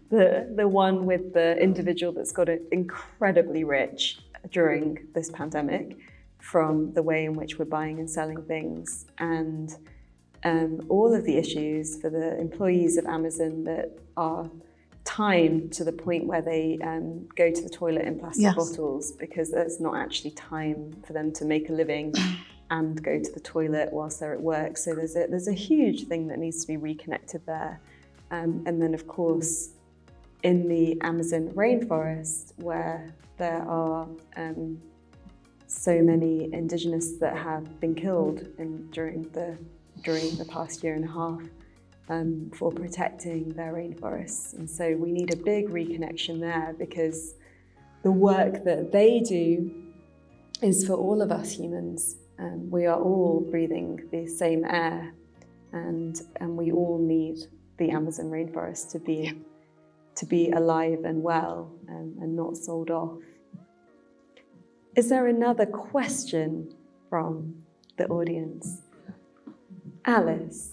the one with the individual that's got it incredibly rich during this pandemic from the way in which we're buying and selling things, and all of the issues for the employees of Amazon that are timed to the point where they go to the toilet in plastic bottles, because there's not actually time for them to make a living and go to the toilet whilst they're at work. So there's a huge thing that needs to be reconnected there. And then, of course, in the Amazon rainforest, where there are so many Indigenous that have been killed during the past year and a half for protecting their rainforests. And so we need a big reconnection there, because the work that they do is for all of us humans. We are all breathing the same air, and we all need the Amazon rainforest to be alive and well, and not sold off. Is there another question from the audience? Alice.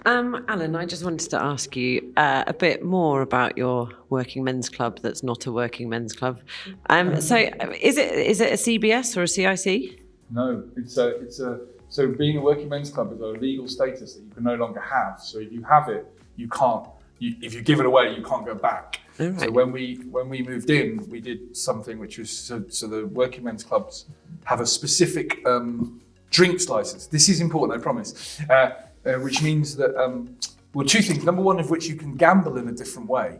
Alan, I just wanted to ask you a bit more about your working men's club that's not a working men's club. So is it a CBS or a CIC? No, so being a working men's club is a legal status that you can no longer have. So if you have it, you can't. If you give it away, you can't go back. Right. So when we moved in, we did something which was so the working men's clubs have a specific drinks license. This is important, I promise. Which means that, two things. Number one of which you can gamble in a different way.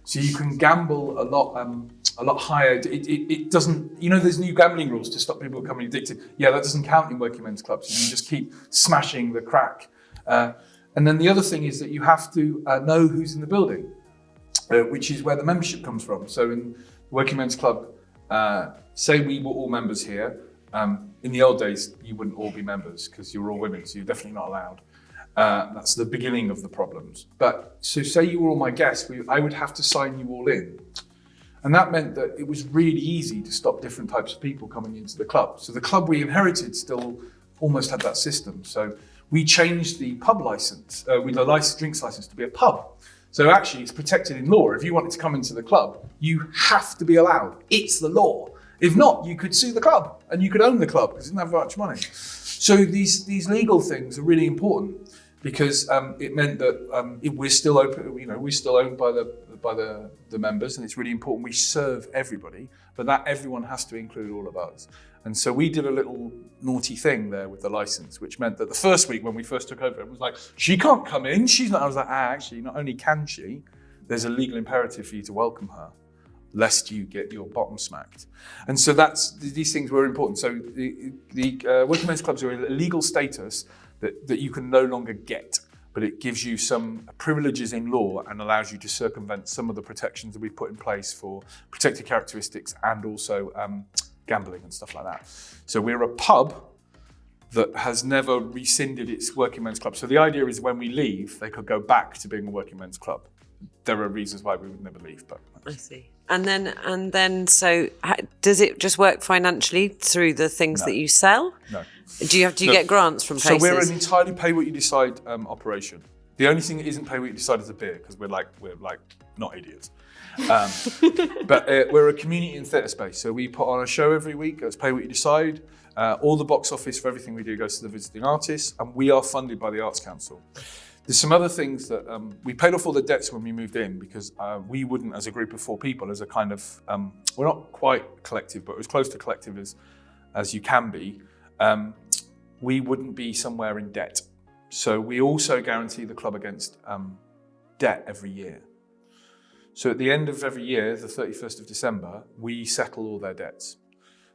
So you can gamble a lot higher. It doesn't, there's new gambling rules to stop people becoming addicted. Yeah, that doesn't count in working men's clubs. You can just keep smashing the crack. And then the other thing is that you have to know who's in the building, which is where the membership comes from. So in working men's club, say we were all members here. In the old days, you wouldn't all be members because you were all women, so you're definitely not allowed. That's the beginning of the problems. But so say you were all my guests, I would have to sign you all in. And that meant that it was really easy to stop different types of people coming into the club. So the club we inherited still almost had that system. So we changed the pub license, with the drinks license to be a pub. So actually it's protected in law. If you wanted to come into the club, you have to be allowed. It's the law. If not, you could sue the club and you could own the club because it didn't have much money. So these legal things are really important because it meant that we're still open. We're still owned by the members, and it's really important we serve everybody. But that everyone has to include all of us. And so we did a little naughty thing there with the license, which meant that the first week when we first took over, it was like, she can't come in. She's not. I was like, actually, not only can she, there's a legal imperative for you to welcome her, lest you get your bottom smacked. And so these things were important. So the working men's clubs are a legal status that you can no longer get, but it gives you some privileges in law and allows you to circumvent some of the protections that we put in place for protected characteristics and also gambling and stuff like that. So we're a pub that has never rescinded its working men's club. So the idea is when we leave, they could go back to being a working men's club. There are reasons why we would never leave, but I see. And then, so does it just work financially through the things that you sell? No. Do you get grants from places? So we're an entirely pay what you decide operation. The only thing that isn't pay what you decide is a beer, because we're like not idiots. But we're a community and theatre space. So we put on a show every week. That's pay what you decide. All the box office for everything we do goes to the visiting artists, and we are funded by the Arts Council. There's some other things that we paid off all the debts when we moved in because we wouldn't, as a group of 4 people, as a kind of, we're not quite collective, but as close to collective as you can be, we wouldn't be somewhere in debt. So we also guarantee the club against debt every year. So at the end of every year, the 31st of December, we settle all their debts.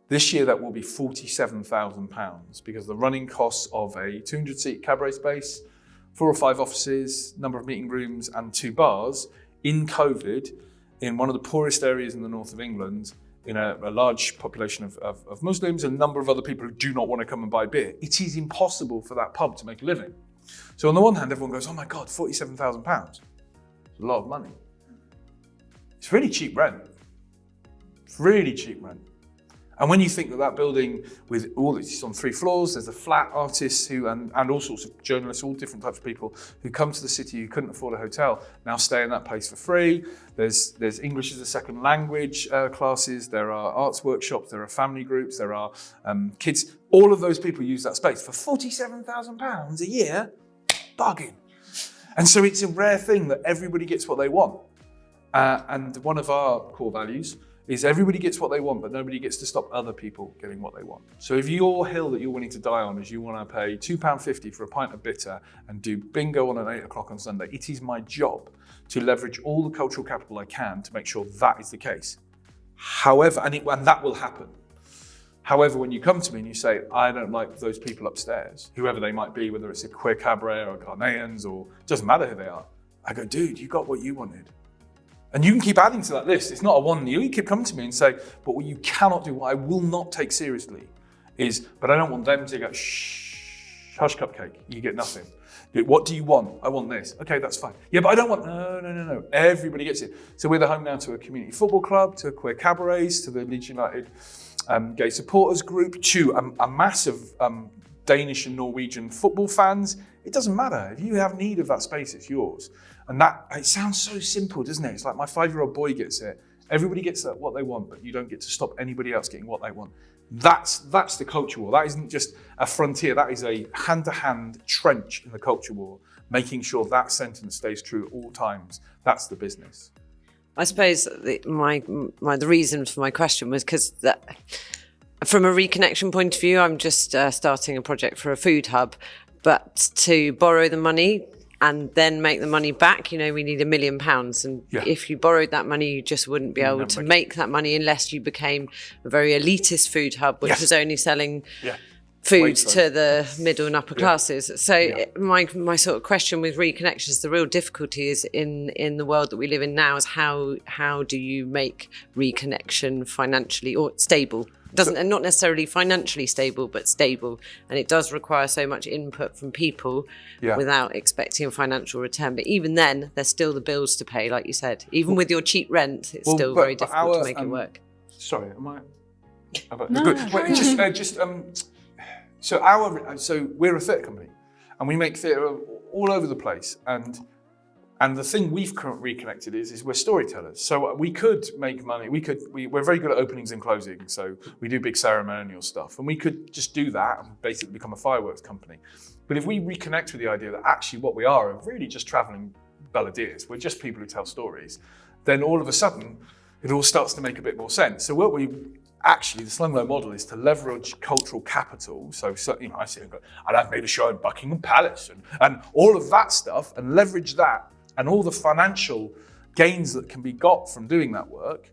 This year that will be £47,000 because the running costs of a 200-seat cabaret space, 4 or 5 offices, number of meeting rooms and 2 bars in COVID, in one of the poorest areas in the north of England, in a large population of Muslims and a number of other people who do not want to come and buy beer. It is impossible for that pub to make a living. So on the one hand, everyone goes, oh my God, £47,000. It's a lot of money. It's really cheap rent. It's really cheap rent. And when you think that building with all this on 3 floors, there's a flat artists and all sorts of journalists, all different types of people who come to the city who couldn't afford a hotel, now stay in that place for free. There's English as a second language classes, there are arts workshops, there are family groups, there are kids. All of those people use that space for £47,000 a year, bargain. And so it's a rare thing that everybody gets what they want. And one of our core values is everybody gets what they want, but nobody gets to stop other people getting what they want. So if your hill that you're willing to die on is you want to pay £2.50 for a pint of bitter and do bingo on at 8 o'clock on Sunday, it is my job to leverage all the cultural capital I can to make sure that is the case. However, and that will happen. However, when you come to me and you say, I don't like those people upstairs, whoever they might be, whether it's a queer cabaret or Ghanaians or it doesn't matter who they are, I go, dude, you got what you wanted. And you can keep adding to that list. It's not a one. You keep coming to me and say, but what you cannot do, what I will not take seriously is, but I don't want them to go, shh, hush cupcake, you get nothing. What do you want? I want this. Okay, that's fine. Yeah, but I don't want, no. Everybody gets it. So we're the home now to a community football club, to queer cabarets, to the Leeds United gay supporters group, to a massive Danish and Norwegian football fans. It doesn't matter. If you have need of that space, it's yours. And that, it sounds so simple, doesn't it? It's like my 5-year-old boy gets it. Everybody gets what they want, but you don't get to stop anybody else getting what they want. That's the culture war. That isn't just a frontier. That is a hand-to-hand trench in the culture war, making sure that sentence stays true at all times. That's the business. I suppose the reason for my question was because from a reconnection point of view, I'm just starting a project for a food hub, but to borrow the money and then make the money back, we need £1 million. And if you borrowed that money, you just wouldn't be able to make that money unless you became a very elitist food hub, which was only selling food to the middle and upper classes. So my sort of question with reconnection is the real difficulty is in the world that we live in now is how do you make reconnection financially or stable? And not necessarily financially stable, but stable. And it does require so much input from people without expecting a financial return. But even then, there's still the bills to pay, like you said. Even with your cheap rent, it's still very difficult to make it work. Sorry, am I? No, good. Wait, so we're a theatre company, and we make theatre all over the place. And the thing we've reconnected is we're storytellers. So we could make money. We're very good at openings and closings. So we do big ceremonial stuff, and we could just do that and basically become a fireworks company. But if we reconnect with the idea that actually what we are really just traveling balladeers, we're just people who tell stories, then all of a sudden it all starts to make a bit more sense. So the Slung model is to leverage cultural capital. So I say, and I've made a show in Buckingham Palace and all of that stuff, and leverage that and all the financial gains that can be got from doing that work,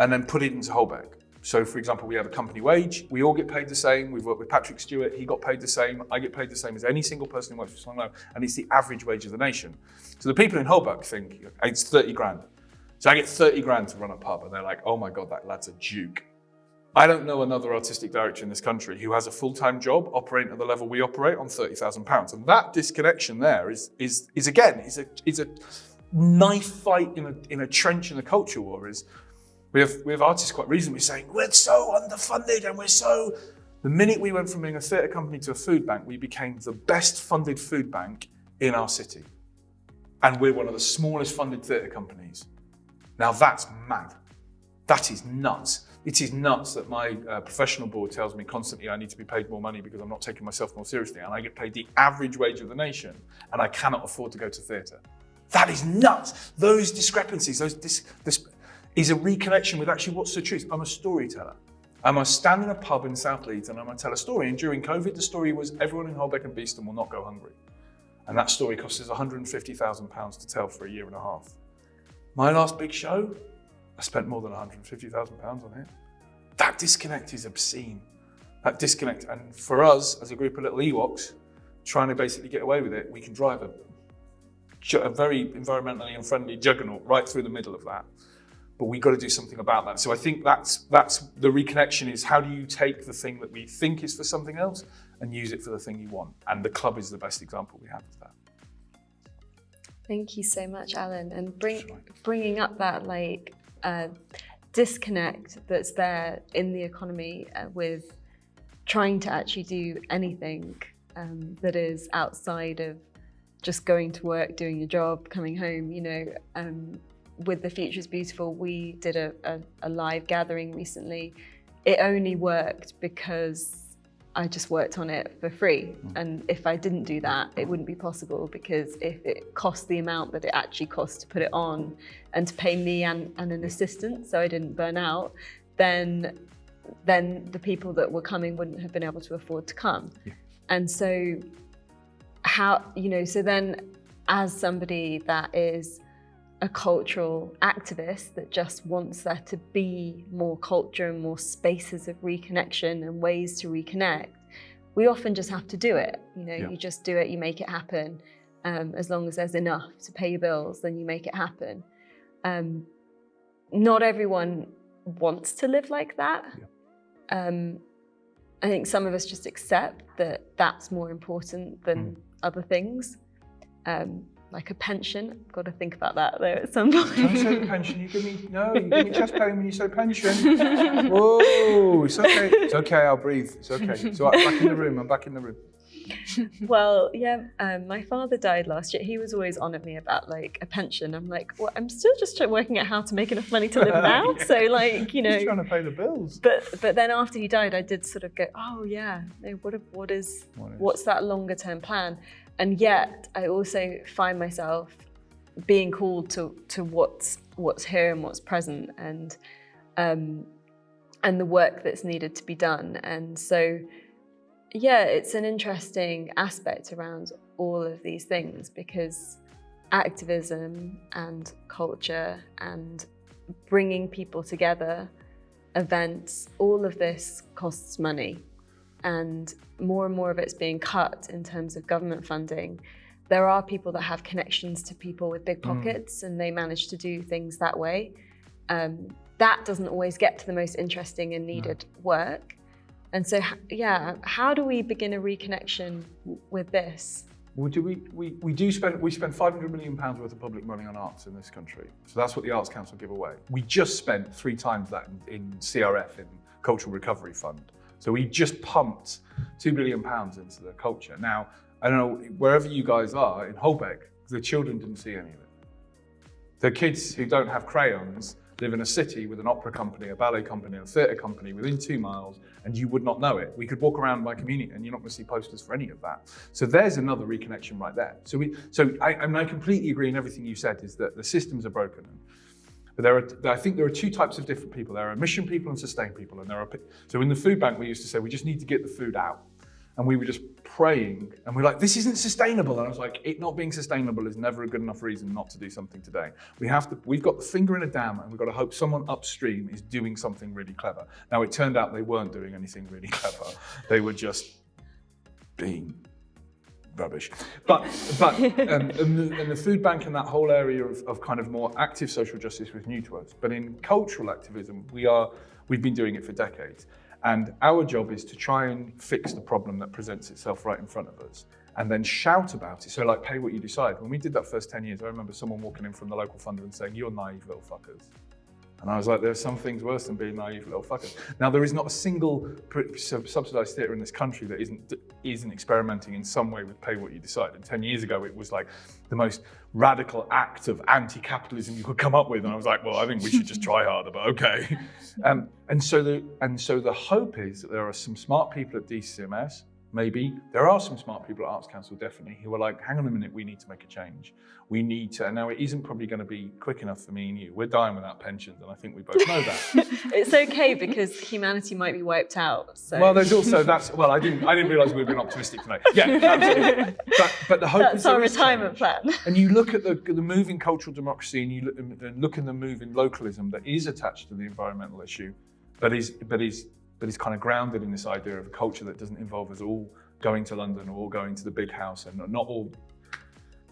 and then put it into Holbeck. So for example, we have a company wage, we all get paid the same. We've worked with Patrick Stewart, he got paid the same, I get paid the same as any single person who works for Slung, and it's the average wage of the nation. So the people in Holbeck think, it's 30 grand. So I get 30 grand to run a pub, and they're like, oh my God, that lad's a duke. I don't know another artistic director in this country who has a full-time job operating at the level we operate on £30,000. And that disconnection there is a knife fight in a trench in the culture war. We have artists quite reasonably saying, we're so underfunded and the minute we went from being a theatre company to a food bank, we became the best funded food bank in our city. And we're one of the smallest funded theatre companies. Now that's mad. That is nuts. It is nuts that my professional board tells me constantly I need to be paid more money because I'm not taking myself more seriously, and I get paid the average wage of the nation and I cannot afford to go to theatre. That is nuts. Those discrepancies, this is a reconnection with actually what's the truth. I'm a storyteller. I'm a stand in a pub in South Leeds and I'm going to tell a story. And during COVID, the story was everyone in Holbeck and Beeston will not go hungry. And that story cost us £150,000 to tell for a year and a half. My last big show, I spent more than £150,000 on it. That disconnect is obscene. That disconnect, and for us as a group of little Ewoks, trying to basically get away with it, we can drive a very environmentally unfriendly juggernaut right through the middle of that. But we've got to do something about that. So I think that's the reconnection is how do you take the thing that we think is for something else and use it for the thing you want? And the club is the best example we have of that. Thank you so much, Alan, and bringing up that disconnect that's there in the economy with trying to actually do anything that is outside of just going to work, doing your job, coming home. With The Future is Beautiful, we did a live gathering recently. It only worked because I just worked on it for free. And if I didn't do that, it wouldn't be possible, because if it cost the amount that it actually cost to put it on and to pay me and an assistant so I didn't burn out, then the people that were coming wouldn't have been able to afford to come. Yeah. And so so then as somebody that is a cultural activist that just wants there to be more culture and more spaces of reconnection and ways to reconnect, we often just have to do it. You know, you just do it, you make it happen. As long as there's enough to pay your bills, then you make it happen. Not everyone wants to live like that. I think some of us just accept that that's more important than other things. Like a pension, I've got to think about that there at some point. Don't say pension, you give me chest pain when you say pension. Whoa, it's okay. It's okay, I'll breathe, it's okay. So I'm back in the room. Well, yeah, my father died last year. He was always on at me about like a pension. I'm like, well, I'm still just working out how to make enough money to live now. So like, you know. He's trying to pay the bills. But then after he died, I did sort of go, oh yeah, no, what's that longer term plan? And yet I also find myself being called to what's here and what's present, and the work that's needed to be done. And so, yeah, it's an interesting aspect around all of these things, because activism and culture and bringing people together, events, all of this costs money. And more of it's being cut in terms of government funding. There are people that have connections to people with big pockets and they manage to do things that way. That doesn't always get to the most interesting and needed work. And so, yeah, how do we begin a reconnection with this? Well, we spend £500 million worth of public money on arts in this country. So that's what the Arts Council give away. We just spent 3 times that in CRF, in Cultural Recovery Fund. So we just pumped £2 billion into the culture. Now, I don't know, wherever you guys are in Holbeck, the children didn't see any of it. The kids who don't have crayons live in a city with an opera company, a ballet company, a theatre company within 2 miles, and you would not know it. We could walk around my community and you're not going to see posters for any of that. So there's another reconnection right there. I completely agree in everything you said, is that the systems are broken. But I think there are 2 types of different people. There are mission people and sustain people. And so in the food bank, we used to say, we just need to get the food out. And we were just praying, and we're like, this isn't sustainable. And I was like, it not being sustainable is never a good enough reason not to do something today. We've got the finger in a dam, and we've got to hope someone upstream is doing something really clever. Now, it turned out they weren't doing anything really clever. They were just being rubbish. But the food bank and that whole area of kind of more active social justice was new to us. But in cultural activism, we've been doing it for decades. And our job is to try and fix the problem that presents itself right in front of us, and then shout about it. So like, pay what you decide. When we did that first 10 years, I remember someone walking in from the local funder and saying, you're naive little fuckers. And I was like, there's some things worse than being naive little fuckers. Now, there is not a single subsidised theatre in this country that isn't experimenting in some way with pay what you decide. And 10 years ago, it was like the most radical act of anti-capitalism you could come up with. And I was like, well, I think we should just try harder, but okay. And so the hope is that there are some smart people at DCMS, maybe. There are some smart people at Arts Council, definitely, who are like, hang on a minute, we need to make a change. We need to, and now it isn't probably going to be quick enough for me and you. We're dying without pensions, and I think we both know that. It's okay, because humanity might be wiped out. So. Well, there's also, I didn't realise we'd been optimistic tonight. Yeah, absolutely. But the hope that's our retirement plan. And you look at the move in cultural democracy, and you look in the move in localism that is attached to the environmental issue, but is kind of grounded in this idea of a culture that doesn't involve us all going to London or all going to the big house, and not all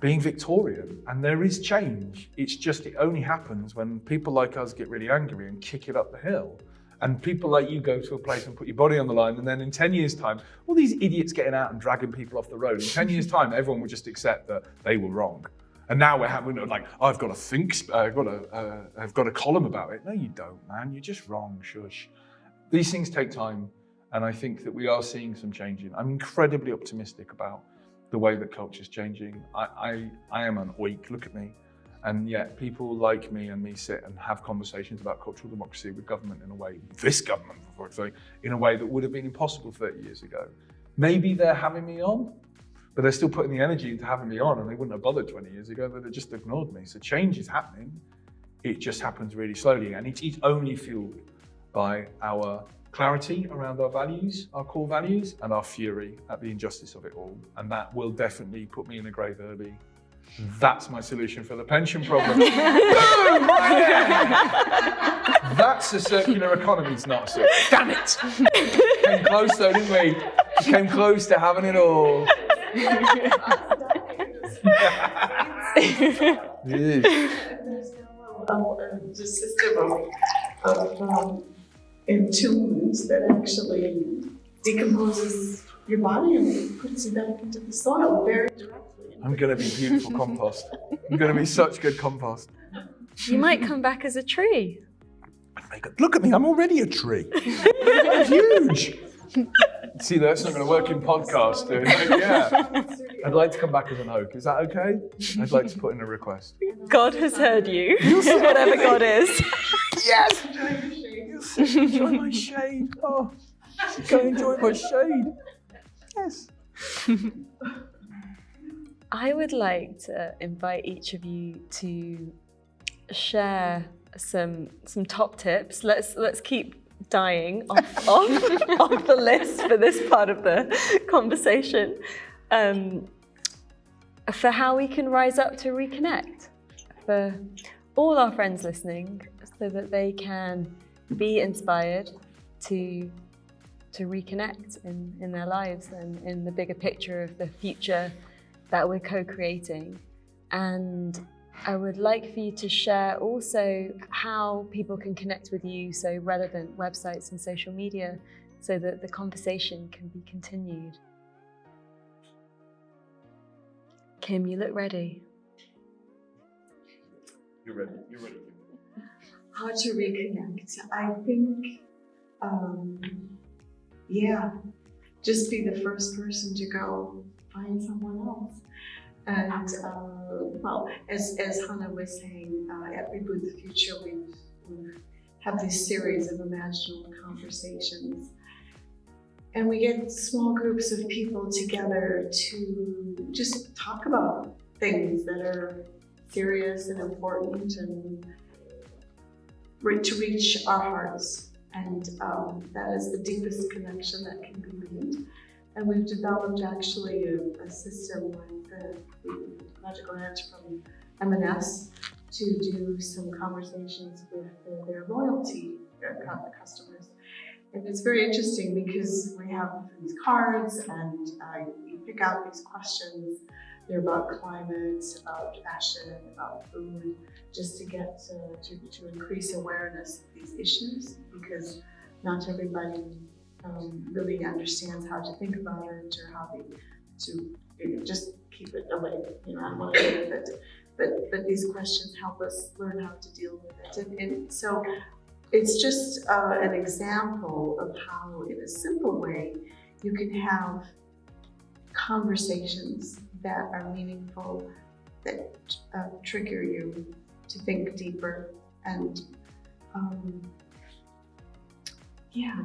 being Victorian. And there is change. It's just, it only happens when people like us get really angry and kick it up the hill. And people like you go to a place and put your body on the line, and then in 10 years' time, all these idiots getting out and dragging people off the road, in 10 years' time, everyone would just accept that they were wrong. And now we're having like, I've got a column about it. No, you don't, man. You're just wrong, shush. These things take time, and I think that we are seeing some changing. I'm incredibly optimistic about the way that culture's changing. I am an oik, look at me. And yet people like me and me sit and have conversations about cultural democracy with government in a way, this government, for example, in a way that would have been impossible 30 years ago. Maybe they're having me on, but they're still putting the energy into having me on, and they wouldn't have bothered 20 years ago, they'd have just ignored me. So change is happening. It just happens really slowly, and it's only fueled by our clarity around our values, our core values, and our fury at the injustice of it all. And that will definitely put me in the grave early. That's my solution for the pension problem. Boom! Right there! That's a circular economy, it's not a circular. Damn it! Came close though, didn't we? Came close to having it all. Just system of entombments that actually decomposes your body and puts you back into the soil very directly. I'm going to be beautiful compost. I'm going to be such good compost. You might come back as a tree. Look at me, I'm already a tree. I'm huge. See, that's not going to work in podcast, dude. Yeah. I'd like to come back as an oak. Is that okay? I'd like to put in a request. God has heard you, whatever God is. Yes! Enjoy my shade. Oh, go enjoy my shade. Yes. I would like to invite each of you to share some top tips. Let's keep dying off the list for this part of the conversation, for how we can rise up to reconnect for all our friends listening, so that they can be inspired to reconnect in their lives and in the bigger picture of the future that we're co-creating. And I would like for you to share also how people can connect with you, so relevant websites and social media, so that the conversation can be continued. Kim, you look ready. You're ready. You're ready. How to reconnect? I think, just be the first person to go find someone else. And as Hannah was saying, at Reboot the Future, we have this series of imaginal conversations. And we get small groups of people together to just talk about things that are serious and important, and to reach our hearts. And that is the deepest connection that can be made. And we've developed actually a system with the magical hands from M&S to do some conversations with their loyalty customers. And it's very interesting because we have these cards and you pick out these questions. They're about climate, about fashion, about food, just to get to increase awareness of these issues, because not everybody really understands how to think about it or how to just keep it away. I don't want to deal with it. But these questions help us learn how to deal with it. And so it's just an example of how, in a simple way, you can have conversations that are meaningful, that trigger you to think deeper, and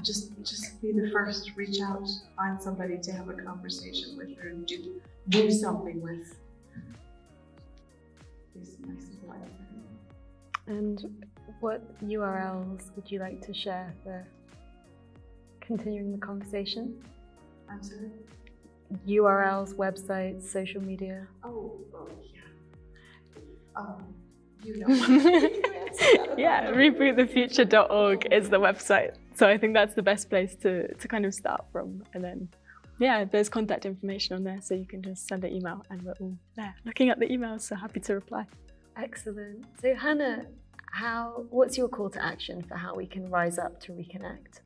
just be the first. Reach out, find somebody to have a conversation with, or do something with. These nice lives. And what URLs would you like to share for continuing the conversation? I'm sorry? URLs, websites, social media. Oh yeah. You know. Yeah, rebootthefuture.org is the website. So I think that's the best place to kind of start from. And then, there's contact information on there, so you can just send an email, and we're all there looking at the emails, so happy to reply. Excellent. So Hannah, what's your call to action for how we can rise up to reconnect?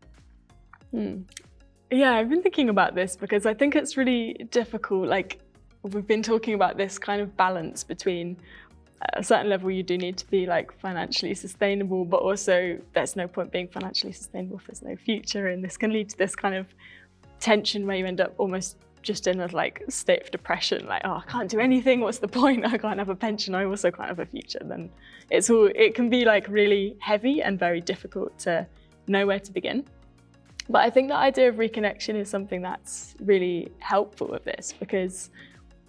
Yeah, I've been thinking about this because I think it's really difficult. Like, we've been talking about this kind of balance between at a certain level you do need to be like financially sustainable, but also there's no point being financially sustainable if there's no future, and this can lead to this kind of tension where you end up almost just in a like state of depression, like, oh, I can't do anything, what's the point? I can't have a pension, I also can't have a future. Then it can be like really heavy and very difficult to know where to begin. But I think the idea of reconnection is something that's really helpful with this, because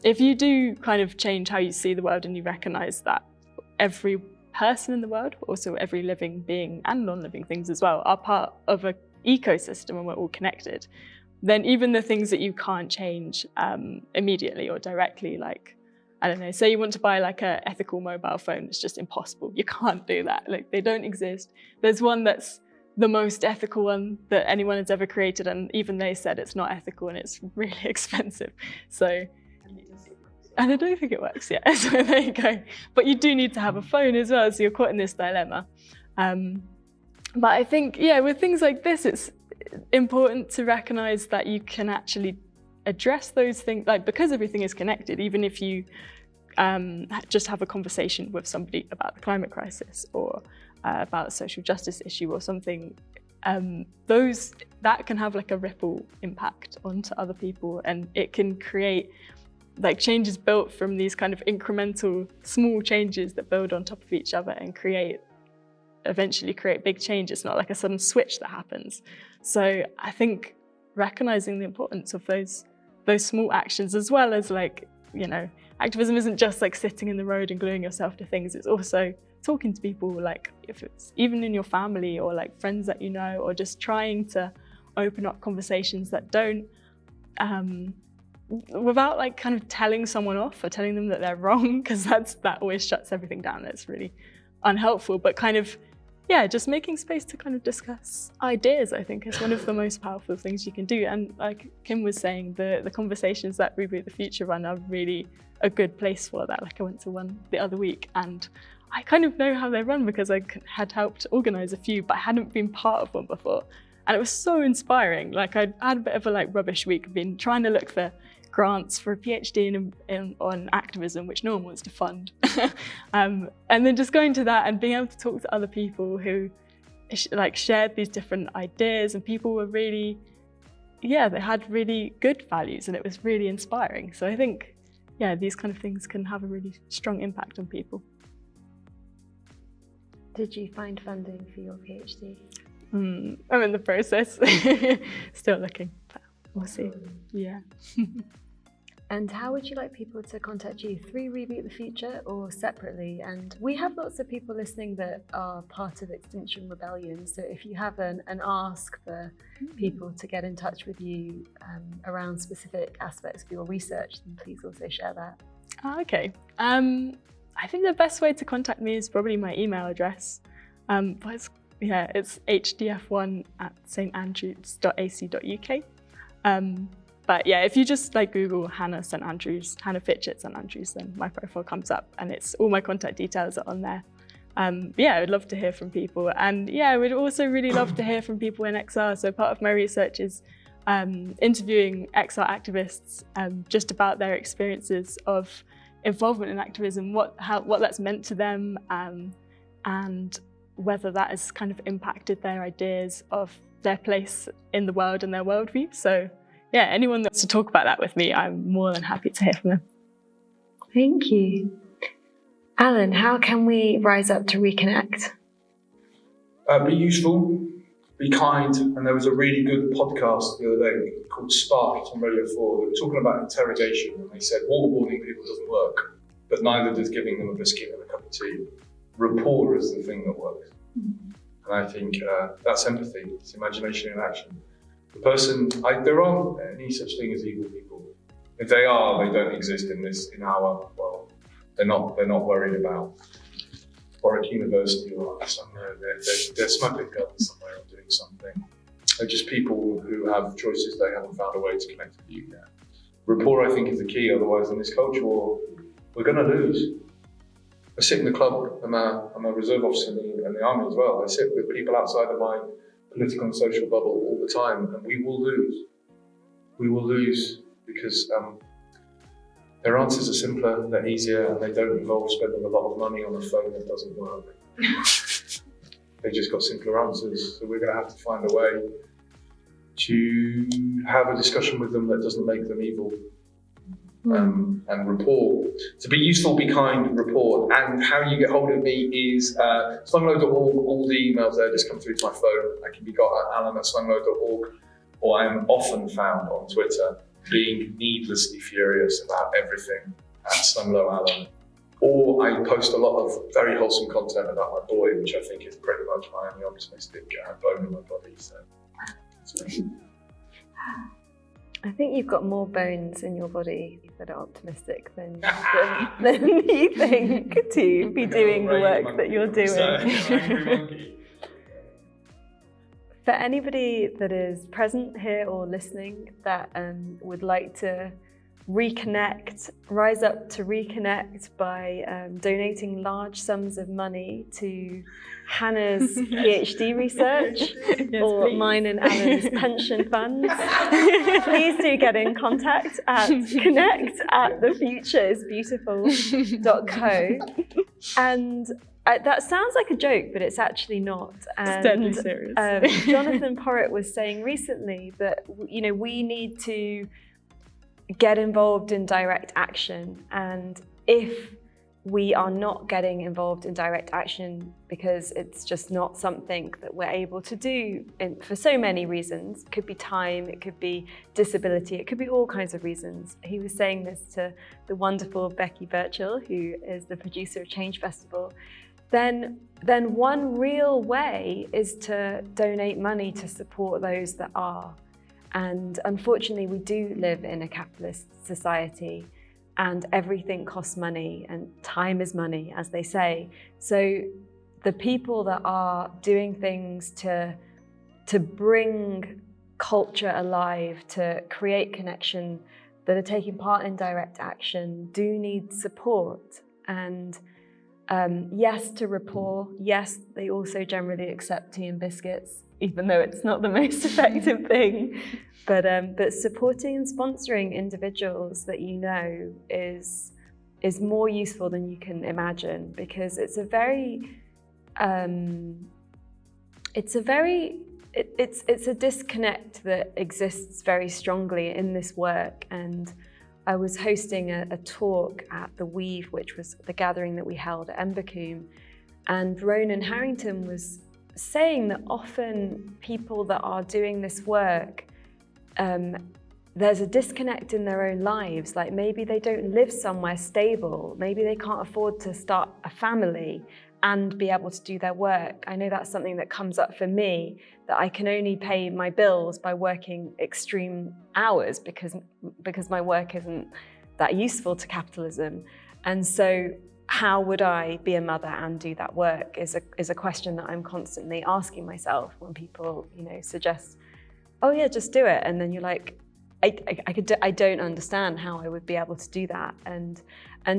if you do kind of change how you see the world and you recognize that every person in the world, but also every living being and non-living things as well, are part of an ecosystem and we're all connected, then even the things that you can't change immediately or directly, like I don't know, say you want to buy like a ethical mobile phone, it's just impossible. You can't do that. Like, they don't exist. There's one that's the most ethical one that anyone has ever created, and even they said it's not ethical and it's really expensive. So, and I don't think it works yet. So there you go. But you do need to have a phone as well, so you're caught in this dilemma. But I think, yeah, with things like this, it's important to recognize that you can actually address those things, like, because everything is connected, even if you just have a conversation with somebody about the climate crisis or about a social justice issue or something, that can have like a ripple impact onto other people, and it can create like changes built from these kind of incremental small changes that build on top of each other and eventually create big change. It's not like a sudden switch that happens. So I think recognizing the importance of those small actions, as well as, like, you know, activism isn't just like sitting in the road and gluing yourself to things. It's also talking to people, like if it's even in your family or like friends that you know, or just trying to open up conversations that don't, without like kind of telling someone off or telling them that they're wrong, because that always shuts everything down. That's really unhelpful, but kind of, yeah, just making space to kind of discuss ideas, I think, is one of the most powerful things you can do. And like Kim was saying, the conversations that Reboot the Future run are really a good place for that. Like, I went to one the other week and I kind of know how they run because I had helped organize a few, but I hadn't been part of one before. And it was so inspiring. Like, I had a bit of a like rubbish week. I've been trying to look for grants for a PhD on activism, which no one wants to fund. And then just going to that and being able to talk to other people who like shared these different ideas, and people were really, yeah, they had really good values, and it was really inspiring. So I think, yeah, these kind of things can have a really strong impact on people. Did you find funding for your PhD? I'm in the process, still looking, but we'll see. Yeah. And how would you like people to contact you? Through Reboot the Future or separately? And we have lots of people listening that are part of Extinction Rebellion. So if you have an ask for people to get in touch with you around specific aspects of your research, then please also share that. Okay. I think the best way to contact me is probably my email address. But it's hdf1@standrews.ac.uk. But yeah, if you just like Google Hannah St Andrews, Hannah Fitchett St Andrews, then my profile comes up and it's all my contact details are on there. Yeah, I would love to hear from people. And yeah, I would also really love to hear from people in XR. So part of my research is interviewing XR activists just about their experiences of involvement in activism, what that's meant to them, and whether that has kind of impacted their ideas of their place in the world and their worldview. So yeah, anyone that wants to talk about that with me, I'm more than happy to hear from them. Thank you. Alan, how can we rise up to reconnect? Be useful, be kind, and there was a really good podcast the other day called Spark on Radio 4. They were talking about interrogation, and they said waterboarding people doesn't work, but neither does giving them a biscuit and a cup of tea. Rapport is the thing that works. And I think that's empathy, it's imagination in action. The person, there aren't any such thing as evil people. If they are, they don't exist in our world. They're not worried about Warwick University or somewhere. They're smuggling guns somewhere or doing something. They're just people who have choices they haven't found a way to connect with you yet. Rapport, I think, is the key. Otherwise, in this culture war, we're going to lose. I sit in the club. I'm a reserve officer in the army as well. I sit with people outside of my political and social bubble all the time, and we will lose. We will lose because their answers are simpler, they're easier, and they don't involve spending a lot of money on a phone that doesn't work. They just got simpler answers, so we're going to have to find a way to have a discussion with them that doesn't make them evil. And rapport. To be useful, be kind, report. And how you get hold of me is slunglow.org. All the emails there just come through to my phone. I can be got at alan@slunglow.org, or I am often found on Twitter being needlessly furious about everything at slunglowalan. Or I post a lot of very wholesome content about my boy, which I think is pretty much my only optimistic bone in my body. So. I think you've got more bones in your body that are optimistic than you think to be doing the work that you're doing. For anybody that is present here or listening that would like to rise up to reconnect by donating large sums of money to Hannah's PhD research or please. mine and Alan's pension funds, please do get in contact at connect@thefutureisbeautiful.co. And that sounds like a joke, but it's actually not. It's deadly serious. Jonathan Porritt was saying recently that we need to get involved in direct action, and if we are not getting involved in direct action because it's just not something that we're able to do for so many reasons. It could be time, it could be disability, it could be all kinds of reasons. He was saying this to the wonderful Becky Birchall, who is the producer of Change Festival. Then one real way is to donate money to support those that are. And unfortunately, we do live in a capitalist society, and everything costs money, and time is money, as they say. So the people that are doing things to bring culture alive, to create connection, that are taking part in direct action, do need support. And yes to rapport, yes, they also generally accept tea and biscuits, even though it's not the most effective thing. But supporting and sponsoring individuals that you know is more useful than you can imagine, because it's a disconnect that exists very strongly in this work. And I was hosting a talk at the Weave, which was the gathering that we held at Embercombe, and Ronan Harrington was saying that often people that are doing this work, there's a disconnect in their own lives. Like maybe they don't live somewhere stable, maybe they can't afford to start a family and be able to do their work. I know that's something that comes up for me, that I can only pay my bills by working extreme hours because my work isn't that useful to capitalism. And so how would I be a mother and do that work is a question that I'm constantly asking myself when people, suggest, oh yeah, just do it. And then you're like, I don't understand how I would be able to do that. And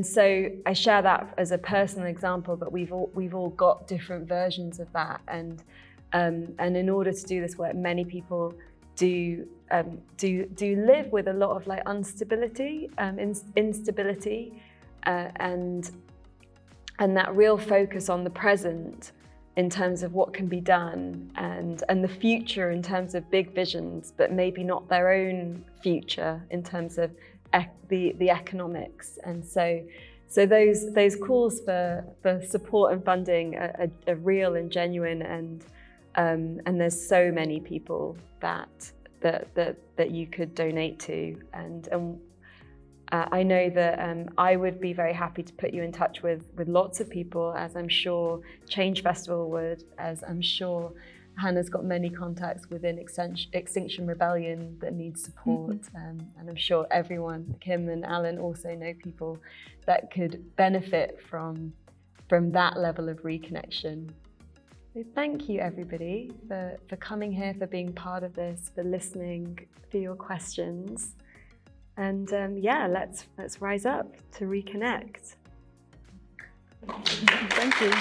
so I share that as a personal example, but we've all got different versions of that. And in order to do this work, many people do live with a lot of like instability, and that real focus on the present in terms of what can be done, and the future in terms of big visions, but maybe not their own future in terms of the economics. And so those calls for support and funding are real and genuine, and there's so many people that you could donate to, and I know that I would be very happy to put you in touch with lots of people, as I'm sure Change Festival would, as I'm sure Hannah's got many contacts within Extinction Rebellion that need support. And I'm sure everyone, Kim and Alan, also know people that could benefit from that level of reconnection. So thank you, everybody, for coming here, for being part of this, for listening, for your questions. And let's rise up to reconnect. Thank you.